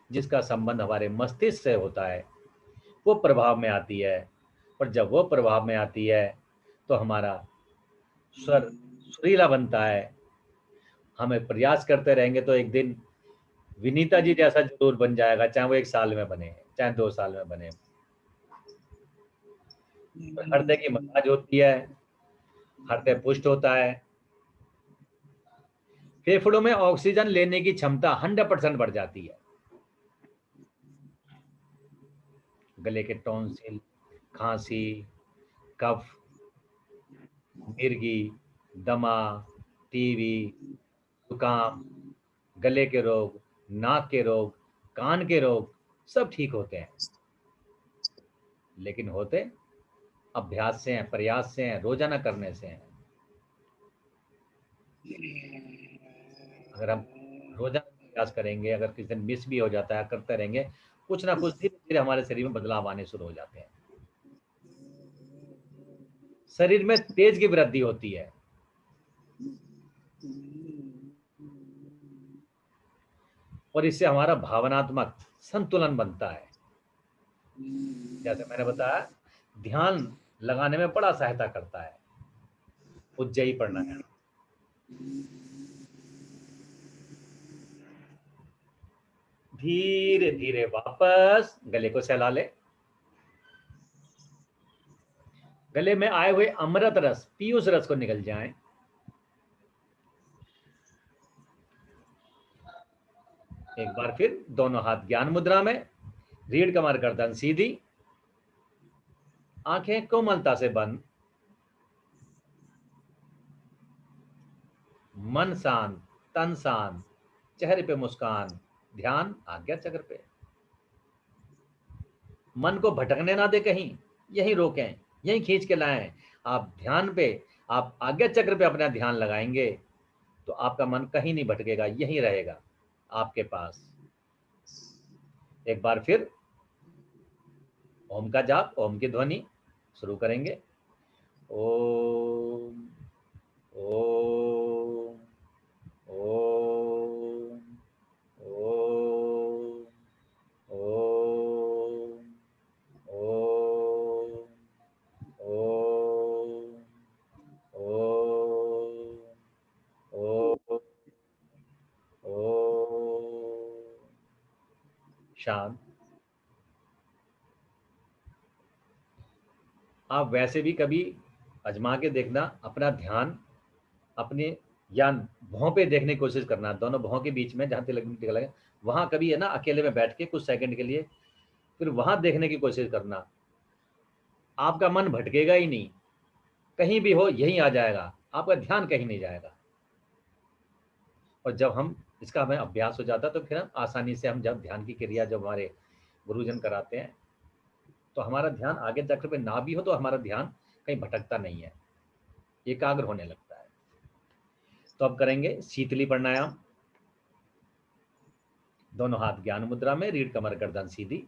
जिसका संबंध हमारे मस्तिष्क से होता है वो प्रभाव में आती है। और जब वो प्रभाव में आती है तो हमारा स्वर सुरीला बनता है। हमें प्रयास करते रहेंगे तो एक दिन विनीता जी जैसा जरूर बन जाएगा, चाहे वो 1 साल में बने, चाहे 2 साल में बने। हृदय की मसाज होती है, हृदय पुष्ट होता है, फेफड़ों में ऑक्सीजन लेने की क्षमता 100% बढ़ जाती है। गले के टॉन्सिल, खांसी, कफ, मिर्गी, दमा, टीबी, जुकाम, गले के रोग, नाक के रोग, कान के रोग सब ठीक होते हैं। लेकिन होते अभ्यास से हैं, प्रयास से हैं, रोजाना करने से हैं। अगर हम रोजाना प्रयास करेंगे, अगर किसी दिन मिस भी हो जाता है, करते रहेंगे, कुछ ना कुछ धीरे धीरे हमारे शरीर में बदलाव आने शुरू हो जाते हैं। शरीर में तेज की वृद्धि होती है। और इससे हमारा भावनात्मक संतुलन बनता है। जैसे मैंने बताया, ध्यान लगाने में बड़ा सहायता करता है उज्जयी प्राणायाम। धीरे धीरे वापस गले को सहला ले। गले में आए हुए अमृत रस, पीयूष रस को निकल जाए। एक बार फिर दोनों हाथ ज्ञान मुद्रा में, रीढ़ कमर गर्दन सीधी, आंखें कोमलता से बंद, मन शांत, तन शांत, चेहरे पे मुस्कान, ध्यान आज्ञा चक्र पे। मन को भटकने ना दे कहीं, यहीं रोकें, यहीं खींच के लाएं। आप ध्यान पे, आप आज्ञा चक्र पे अपना ध्यान लगाएंगे तो आपका मन कहीं नहीं भटकेगा, यहीं रहेगा आपके पास। एक बार फिर ओम का जाप, ओम की ध्वनि शुरू करेंगे। ओम ओम ओम ओम ओम ओम ओम ओम ओम। शांत। आप वैसे भी कभी आजमा के देखना, अपना ध्यान अपने या भौं पे देखने की कोशिश करना, दोनों भौं के बीच में जहाँ तिलक लगे वहां कभी है ना अकेले में बैठ के कुछ सेकंड के लिए फिर वहां देखने की कोशिश करना। आपका मन भटकेगा ही नहीं, कहीं भी हो यहीं आ जाएगा। आपका ध्यान कहीं नहीं जाएगा। और जब हम इसका हमें अभ्यास हो जाता है तो फिर हम आसानी से, हम जब ध्यान की क्रिया जब हमारे गुरुजन कराते हैं तो हमारा ध्यान आगे चक्र पे ना भी हो तो हमारा ध्यान कहीं भटकता नहीं है, एकाग्र होने लगता है। तो अब करेंगे शीतली प्राणायाम। दोनों हाथ ज्ञान मुद्रा में, रीढ़ कमर गर्दन सीधी।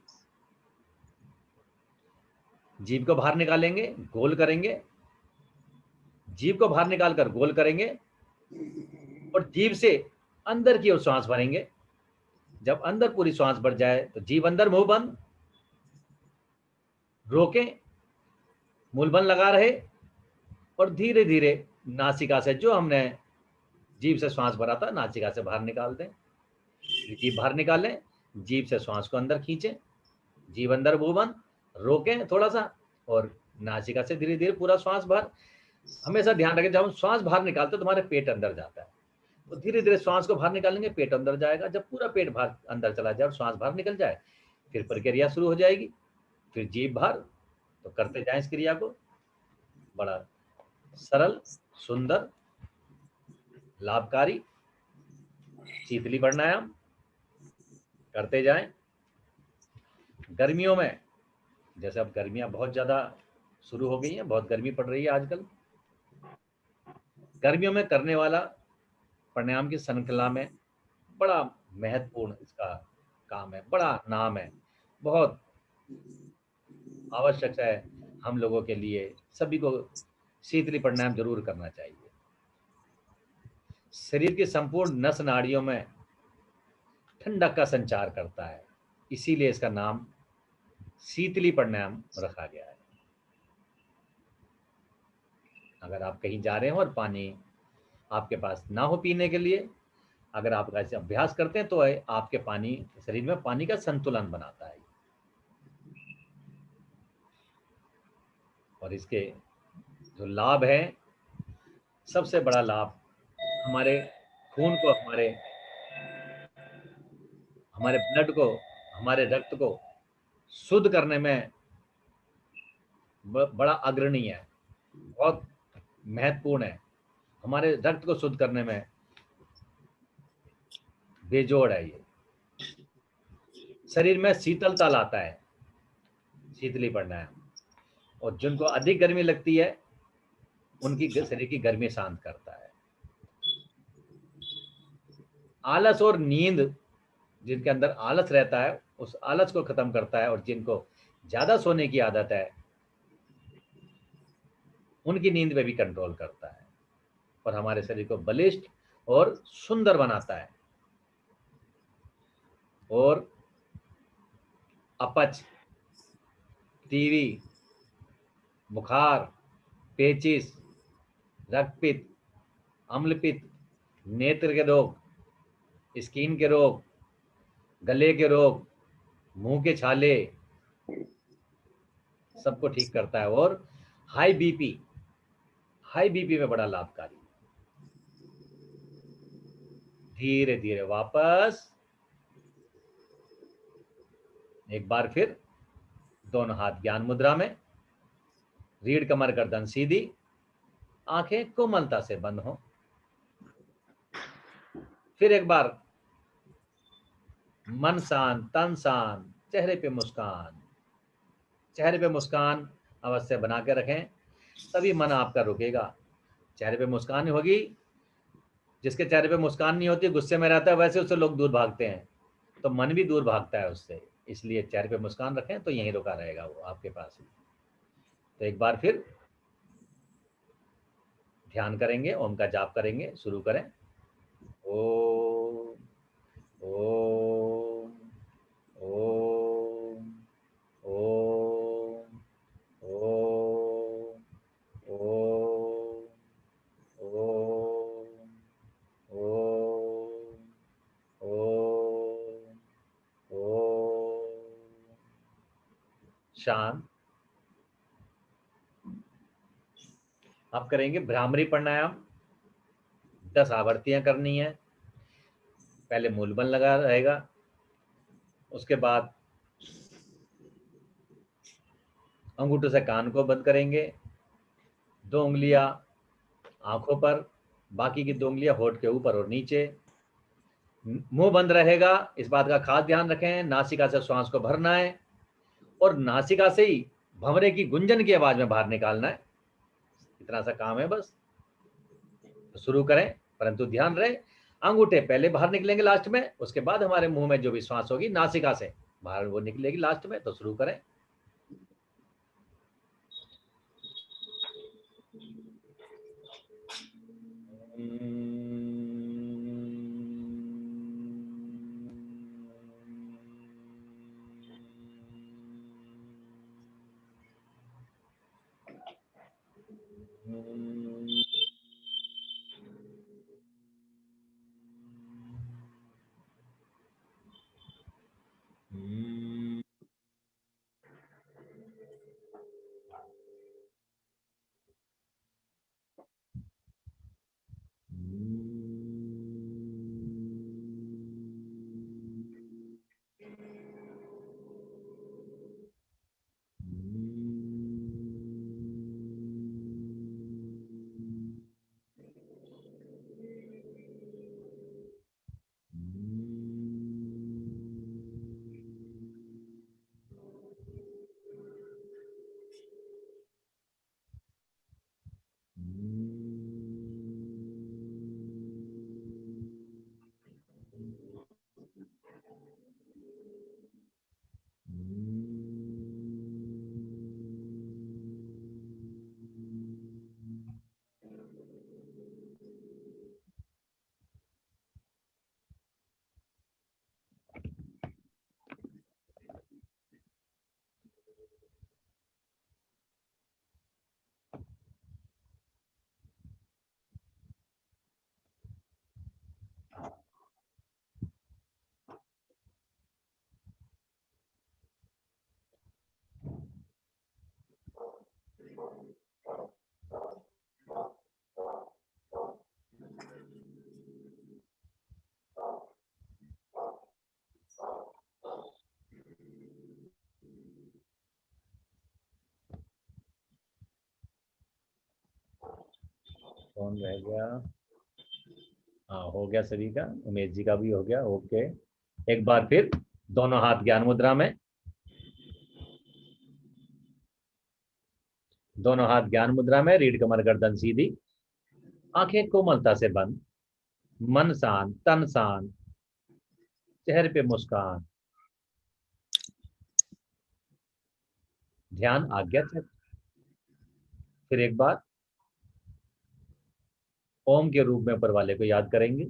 जीभ को बाहर निकालेंगे, गोल करेंगे, जीभ को बाहर निकालकर गोल करेंगे और जीभ से अंदर की ओर श्वास भरेंगे। जब अंदर पूरी श्वास भर जाए तो जीभ अंदर, मुंह बंद, रोकें, मूल बंद लगा रहे और धीरे धीरे नासिका से, जो हमने जीभ से श्वास भरा था, नासिका से बाहर निकाल दें। जीभ बाहर निकालें, जीभ से श्वास को अंदर खींचें, जीभ अंदर, मुंह बंद, रोकें थोड़ा सा और नासिका से धीरे धीरे पूरा श्वास बाहर। हमेशा ध्यान रखें, जब हम श्वास बाहर निकालते हैं तो हमारे पेट अंदर जाता है, तो धीरे धीरे श्वास को बाहर निकालेंगे, पेट अंदर जाएगा। जब पूरा पेट बाहर अंदर चला जाए और श्वास बाहर निकल जाए, फिर प्रक्रिया शुरू हो जाएगी। फिर जीभ बाहर, तो करते जाएं इस क्रिया को। बड़ा सरल, सुंदर, लाभकारी शीतली प्राणायाम करते जाएं। गर्मियों में, जैसे अब गर्मियां बहुत ज्यादा शुरू हो गई हैं, बहुत गर्मी पड़ रही है आजकल, गर्मियों में करने वाला प्राणायाम की श्रृंखला में बड़ा महत्वपूर्ण इसका काम है, बड़ा नाम है, बहुत आवश्यक है हम लोगों के लिए। सभी को शीतली प्राणायाम जरूर करना चाहिए। शरीर की संपूर्ण नस नाड़ियों में ठंडक का संचार करता है, इसीलिए इसका नाम शीतली प्राणायाम रखा गया है। अगर आप कहीं जा रहे हो और पानी आपके पास ना हो पीने के लिए, अगर आप ऐसे अभ्यास करते हैं तो आपके पानी, शरीर में पानी का संतुलन बनाता है। और इसके जो लाभ है, सबसे बड़ा लाभ हमारे खून को, हमारे ब्लड को, हमारे रक्त को शुद्ध करने में बड़ा अग्रणी है, बहुत महत्वपूर्ण है। हमारे रक्त को शुद्ध करने में बेजोड़ है ये। शरीर में शीतलता लाता है शीतली प्राणायाम, और जिनको अधिक गर्मी लगती है उनकी शरीर की गर्मी शांत करता है। आलस और नींद, जिनके अंदर आलस रहता है, उस आलस को खत्म करता है, और जिनको ज्यादा सोने की आदत है उनकी नींद पे भी कंट्रोल करता है, और हमारे शरीर को बलिष्ठ और सुंदर बनाता है। और अपच, टीवी, बुखार, पेचिस, रक्तपित्त, अम्लपित्त, नेत्र के रोग, स्किन के रोग, गले के रोग, मुंह के छाले, सबको ठीक करता है। और हाई बीपी में बड़ा लाभकारी। धीरे धीरे वापस, एक बार फिर दोनों हाथ ज्ञान मुद्रा में, रीढ़ कमर गर्दन सीधी, आंखें कोमलता से बंद हो। फिर एक बार मन शांत, तन शांत, चेहरे पे मुस्कान, चेहरे पे मुस्कान अवश्य बना के रखें, तभी मन आपका रुकेगा। चेहरे पे मुस्कान होगी, जिसके चेहरे पे मुस्कान नहीं होती, गुस्से में रहता है, वैसे उससे लोग दूर भागते हैं, तो मन भी दूर भागता है उससे। इसलिए चेहरे पे मुस्कान रखें तो यहीं रुका रहेगा वो आपके पास ही। तो एक बार फिर ध्यान करेंगे, ओम का जाप करेंगे, शुरू करें। ओम ओम ओम ओम ओम ओम ओम ओम ओम। शांत। आप करेंगे भ्रामरी प्राणायाम, 10 आवृत्तियां करनी है। पहले मूलबन लगा रहेगा, उसके बाद अंगूठे से कान को बंद करेंगे, 2 उंगलियां आंखों पर, बाकी की 2 उंगलियां होठ के ऊपर और नीचे। मुंह बंद रहेगा, इस बात का खास ध्यान रखें। नासिका से श्वास को भरना है और नासिका से ही भंवरे की गुंजन की आवाज में बाहर निकालना है। इतना सा काम है बस। तो शुरू करें, परंतु ध्यान रहे अंगूठे पहले बाहर निकलेंगे लास्ट में, उसके बाद हमारे मुंह में जो भी श्वास होगी नासिका से बाहर वो निकलेगी लास्ट में। तो शुरू करें। कौन रह गया? हाँ, हो गया सभी का। उमेश जी का भी हो गया। ओके, एक बार फिर दोनों हाथ ज्ञान मुद्रा में, दोनों हाथ ज्ञान मुद्रा में, रीढ़ कमर गर्दन सीधी, आंखें कोमलता से बंद, मन शांत, तन शांत, चेहरे पे मुस्कान, ध्यान आज्ञा चक्र। फिर एक बार ओम के रूप में ऊपर वाले को याद करेंगे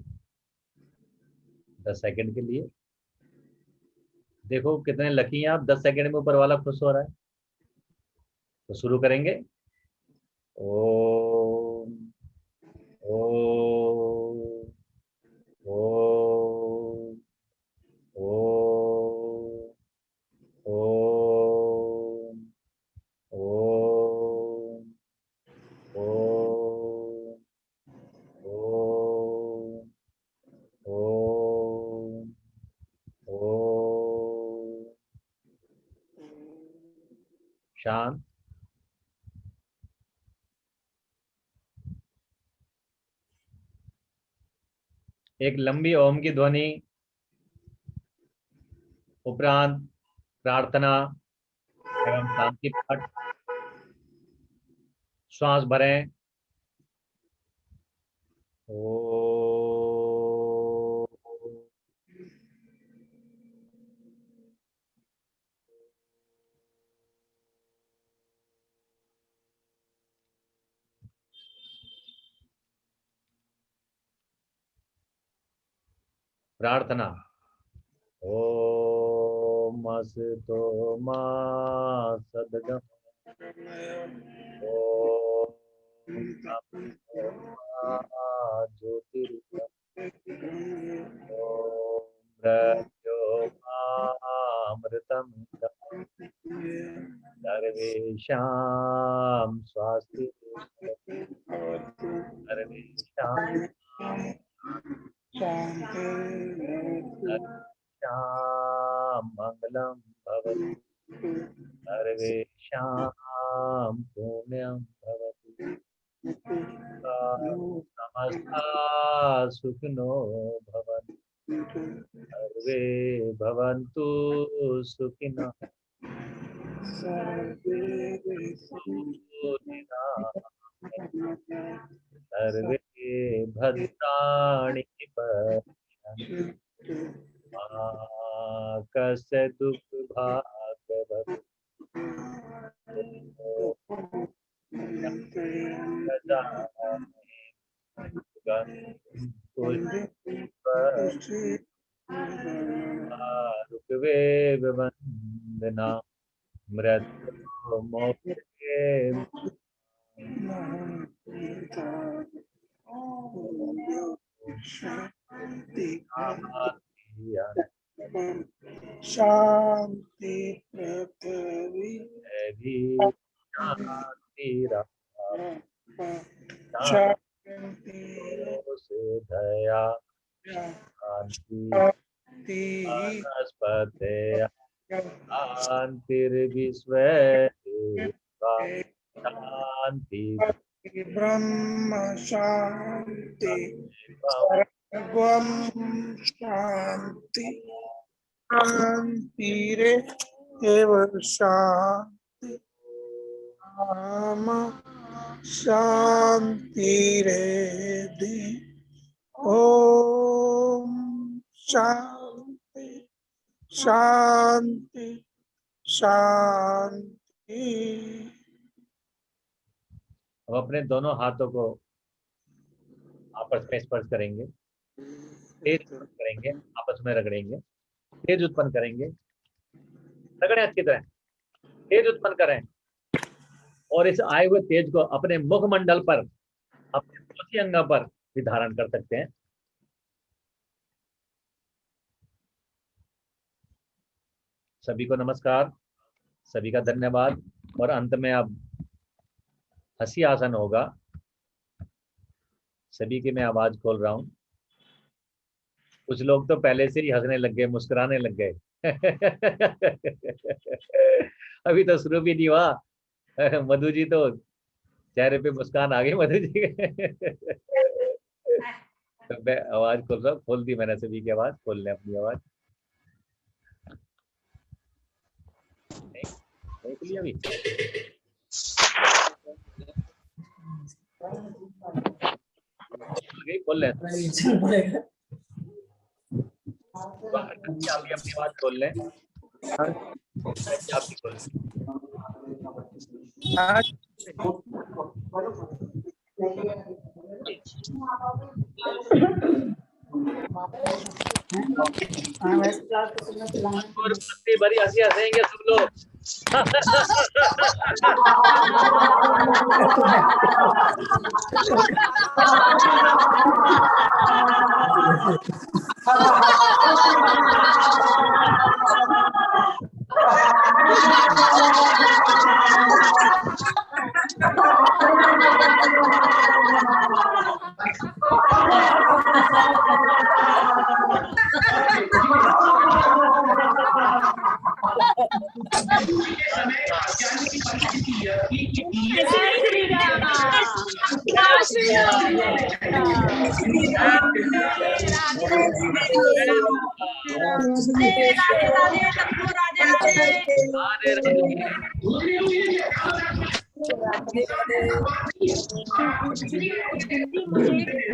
10 सेकंड के लिए। देखो कितने लकी हैं आप, 10 सेकंड में ऊपर वाला खुश हो रहा है। तो शुरू करेंगे। ओम ओम ओम ओम ओम ओम ओम ओम ओम ओम। शांत। एक लंबी ओम की ध्वनि उपरांत प्रार्थना एवं शांति पाठ। श्वास भरें। ओ प्रार्थना। ओम असतो मा सद्गम। ओम तमसो मा ज्योतिर्गमय। ओम प्रज्योतिरमृतं सर्वेषां स्वास्तिः सर्वेषां सर्वेषां मंगलं भवतु सर्वेषां पुण्यं भवतु सुखिनो भवन्तु सर्वे भवन्तु सुखिनः सर्वे भद्राणि पश्यन्तु मा कस्य दुःखभाग् वन्दना मृत्यु मोक्षे शांति पृथ्वी शांति दया शांति वनस्पतयः शांतिर्विश्वे शांति ब्रह्म शांति सर्वं शांति शांतिरेव शांति नाम शांतिरेधि ओम शांति शांति शांति। अब अपने दोनों हाथों को आपस में स्पर्श करेंगे, तेज उत्पन्न करेंगे, आपस में रगड़ेंगे, तेज उत्पन्न करेंगे, रगड़े अच्छी तरह, तेज उत्पन्न करें और इस आए हुए तेज को अपने मुखमंडल पर, अपने कोसी अंग पर भी धारण कर सकते हैं। सभी को नमस्कार, सभी का धन्यवाद। और अंत में अब हंसी आसन होगा। सभी की मैं आवाज खोल रहा हूं। कुछ लोग तो पहले से ही हंसने लग गए, मुस्कुराने लग गए। अभी तो शुरू भी नहीं हुआ, मधु जी तो चेहरे पे मुस्कान आ गई मधु जी। तो मैं आवाज खोल रहा हूँ, खोल दी मैंने। सभी की आवाज खोल लें, अपनी आवाज नहीं खुली अभी। खोल लें, आप अपनी आवाज खोल लें। आप भी खोल लें। और बड़ी हंसी हंसेंगे सब लोग।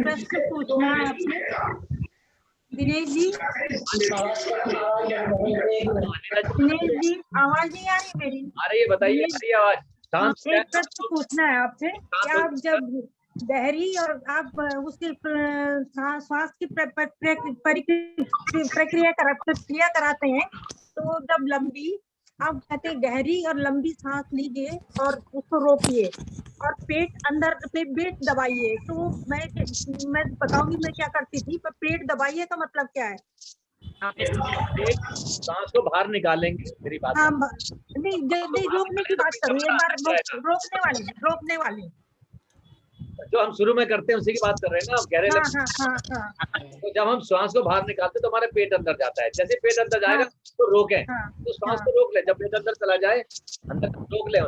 प्रश्न पूछना है आपसे दिनेश जी। दिनेश जी आवाज नहीं आ रही मेरी? आ रही है, बताइए। आ रही है आवाज। एक प्रश्न पूछना है आपसे कि आप जब गहरी और आप उसकी श्वास की प्रक्रिया कराते हैं तो जब लंबी आप कहते हैं गहरी और लंबी सांस लीजिए और उसको रोकिए और पेट अंदर पे पेट दबाइए। तो मैं बताऊंगी मैं क्या करती थी, पर पेट दबाइए का मतलब क्या है? सांस को बाहर निकालेंगे, मेरी बात। हाँ नहीं रोकने की बात करूँ, एक बार रोकने वाली जो हम शुरू में करते हैं उसी की बात कर रहे हैं ना आप। गहरे हाँ। तो जब हम श्वास को बाहर निकालते हैं तो हमारा पेट अंदर जाता है। जैसे पेट अंदर जाएगा तो रोकें, तो श्वास को रोक ले। जब पेट अंदर चला जाए अंदर रोक ले,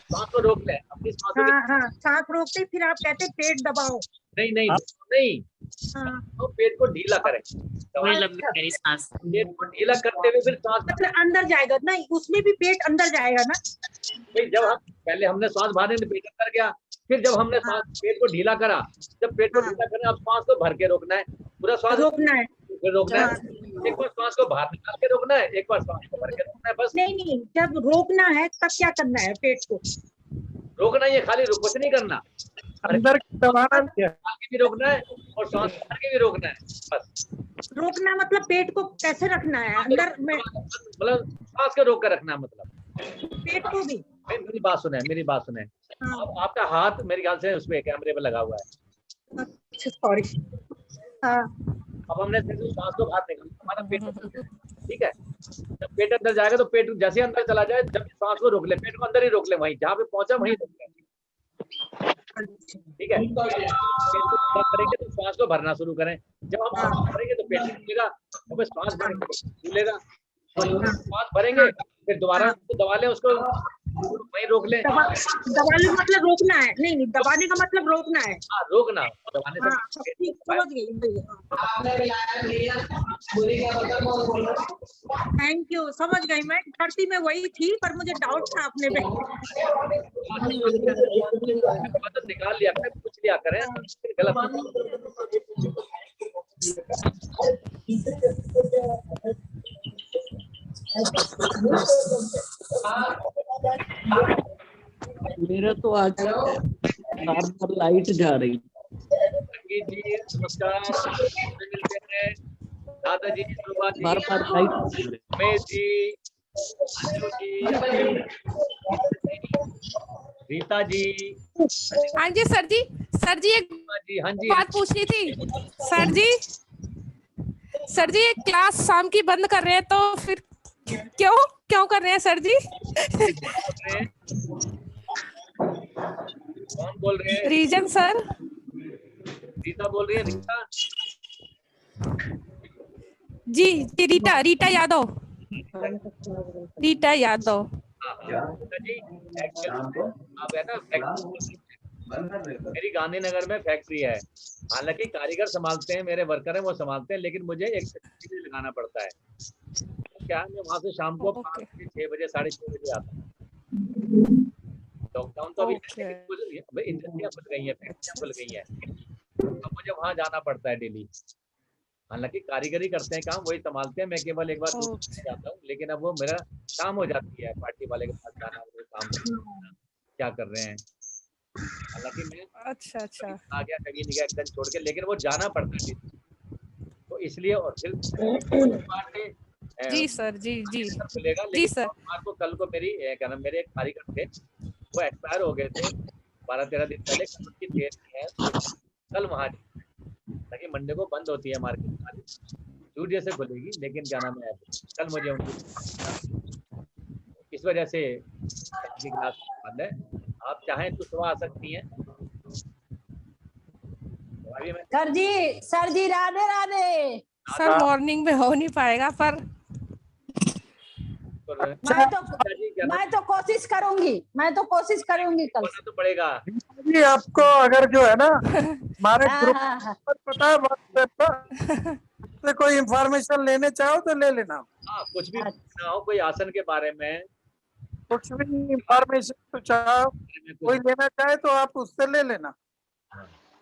श्वास को रोक ले, अपनी सांस सांस रोकते फिर आप कहते पेट दबाओ। नहीं नहीं, हाँ, तो पेट को ढीला करें। वही लंबी गहरी सांस। पेट को ढीला करते हुए फिर सांस मतलब अंदर जाएगा नहीं, उसमें भी पेट अंदर जाएगा ना। भाई जब हम पहले हमने सांस भरने तो पेट अंदर गया, फिर जब हमने सांस पेट को ढीला करा, जब पेट को हाँ। ढीला करना, अब सांस को भर के रोकना है, पूरा सांस रोकना है। फिर रोकना है, एक बार सांस को बाहर निकाल के रोकना है, एक बार सांस को भर के रोकना है, बस नहीं नहीं, जब रोकना है तब क्या करना है पेट को? रोकना ही है, खाली कुछ नहीं करना, अंदर दबाना भी है। आगे भी रोकना है और सांस भर के भी रोकना है, बस रोकना मतलब पेट को कैसे रखना है अंदर में? मतलब सांस को रोक कर रखना है, मतलब पेट को भी। मेरी बात सुने, मेरी बात सुने। हाँ, अब आपका हाथ मेरे ख्याल से उसमें कैमरे पे लगा हुआ है। अच्छा सॉरी। हाँ, अब हमने सिर्फ सांस को बाहर निकाला, हमारा पेट अंदर गया, ठीक है। जब पेट अंदर जाएगा तो पेट जैसे अंदर चला जाए, जब सांस को रोक ले, पेट को अंदर ही रोक ले, वहीं जहाँ पे पहुंचा वहीं रोक ले, ठीक है। पेट को बंद करेंगे तो सांस को भरना शुरू करें, जब हम सांस भरेंगे तो पेट खुलेगा, और फिर सांस भरेंगे खुलेगा, सांस भरेंगे फिर दोबारा दबा लें उसको, वहीं रोक लें। दबाने का मतलब रोकना है? नहीं नहीं, दबाने का मतलब रोकना है। हाँ, रोकना, दबाने हाँ, से ठीक, समझ गई। थैंक यू, समझ गई मैं। भर्ती में वही थी पर मुझे डाउट था अपने पे। मतलब निकाल लिया करें, पूछ लिया करें, फिर गलत मेरा तो आज बार लाइट जा रही। संगीत जी नमस्कार, मिलते हैं दादाजी, शोभा जी, बार लाइट, उमेश जी, अंजू जी, रीता जी, हाँ जी सर जी, सर जी एक जी, हाँ जी, बात पूछनी थी सर जी। सर जी एक क्लास शाम की बंद कर रहे हैं तो फिर क्यों क्यों कर रहे हैं सर जी? कौन बोल रहे हैं? Reason sir? रीता बोल रही है, रीता जी जी, रीटा रीटा यादव, रीटा यादव। जी, आप है ना मेरी गांधीनगर में फैक्ट्री है, हालांकि कारीगर संभालते हैं, मेरे वर्कर हैं वो संभालते हैं, लेकिन मुझे एक फैक्ट्री लगाना पड़ता है। क्या है, मैं वहां से शाम को 5 से 6 बजे 6:30 बजे आता हूँ। लॉकडाउन तो अभी इंडस्ट्रियां खुल गई हैं, फैक्ट्रियां खुल गई हैं, अब मुझे वहां जाना पड़ता है डेली। हालांकि कारीगरी करते हैं काम, वही संभालते हैं, मैं केवल एक बार जाता हूँ, लेकिन अब वो मेरा काम हो जाती है, पार्टी वाले के पास जाना, वो काम करना, क्या कर रहे हैं। हालांकि मैं अच्छा अच्छा आ गया कभी नहीं गया एक दिन छोड़ के, लेकिन वो जाना पड़ता है, तो इसलिए। और फिर जी सर, जी जी खुलेगा, जी लेकिन सर। आपको कल को मेरी क्या नाम, मेरे एक कारीगर थे, वो एक्सपायर हो गए थे 12-13 दिन पहले, उनकी डेट है, कल वहाँ ताकि मंडे को बंद होती है मार्केट हमारी, ट्यूसडे से खुलेगी, लेकिन क्या नाम है कल मुझे उनकी, इस वजह से क्लास बंद है। आप चाहें तो सुबह आ सकती हैं। सर जी राधे राधे। सर मॉर्निंग में हो नहीं पाएगा पर मैं तो कोशिश करूंगी कल तो पड़ेगा जी। आपको अगर जो है ना हमारे ग्रुप पर पता है व्हाट्सएप पर, से कोई इंफॉर्मेशन लेने चाहो तो ले लेना। हाँ, कुछ भी ना हो, कोई आसन के बारे में कुछ भी इंफॉर्मेशन तो चाहो कोई लेना चाहे तो आप उससे ले लेना।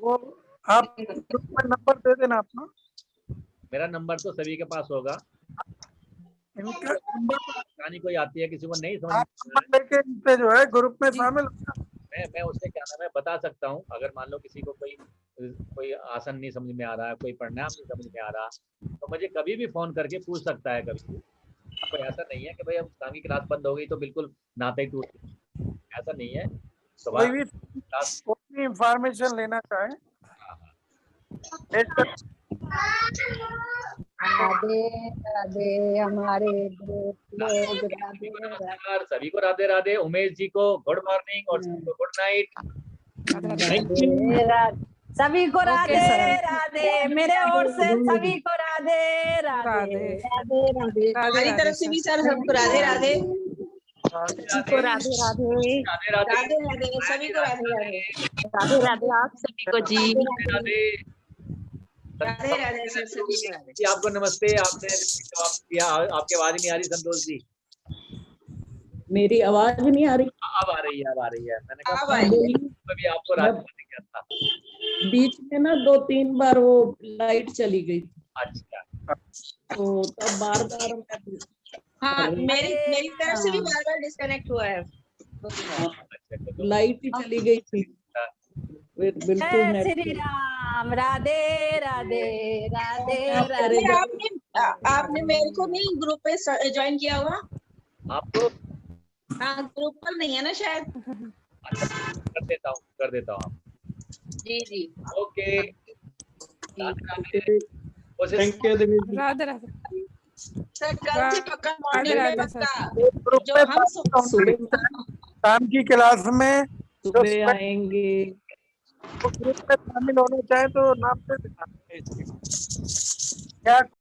वो आप ग्रुप में नंबर दे देना अपना। मेरा नंबर तो सभी के पास होगा, इनका नंबर कहानी कोई आती है किसी को नहीं समझ आप नंबर लेके इनसे जो है ग्रुप में शामिल मैं उससे क्या नाम है बता सकता हूँ। अगर मान लो किसी को कोई आसन नहीं समझ में आ रहा है, कोई प्राणायाम नहीं समझ में आ रहा, तो मुझे कभी भी फोन करके पूछ सकता है। कभी कोई ऐसा नहीं है कि भाई अब सांगी क्लास बंद हो गई तो बिल्कुल नाते ही टूट, ऐसा नहीं है। कोई भी इंफॉर्मेशन लेना चाहे राधे राधे हमारे लोग राधे नमस्कार सभी को, राधे राधे। उमेश जी को गुड मॉर्निंग और सभी को गुड नाइट। सभी को राधे राधे, मेरे ओर से सभी को राधे राधे राधे राधे। हमारी तरफ से भी सर सबको राधे राधे, को राधे राधे राधे राधे राधे राधे, सभी को राधे राधे। राधे राधे आप सभी को जी। राधे राधे राधे सरस्वती राधे। जी आपको नमस्ते। आपने जवाब दिया, आपकी आवाज नहीं आ रही संतोष जी। मेरी आवाज नहीं आ रही। अब आ रही है, अब आ रही है। मैंने अब कहा आई है। अभी आपको रात में दिखा था। बीच में ना 2-3 बार वो लाइट चली गई थी, अच्छा, तो तब बार बार हाँ मेरी तरफ से भी बार बार डिस्कनेक्ट हुआ है। लाइट ही चली गई थी, फिर बिल्कुल जय नेट श्री राम, राधे राधे राधे आप राधे। करे आपने मेरे को नहीं ग्रुप पे ज्वाइन किया हुआ? आपको हाँ ग्रुप पर नहीं है ना शायद। कर देता हूँ। जी जी okay, thank you Devi ji. Radhe Radhe sir, कल से पक्का मॉर्निंग राधे में राधे पक्का ग्रुप जो में हम सुबह शाम की क्लास में सुबह आएंगे। ग्रुप में शामिल होना चाहे तो नाम दे देना क्या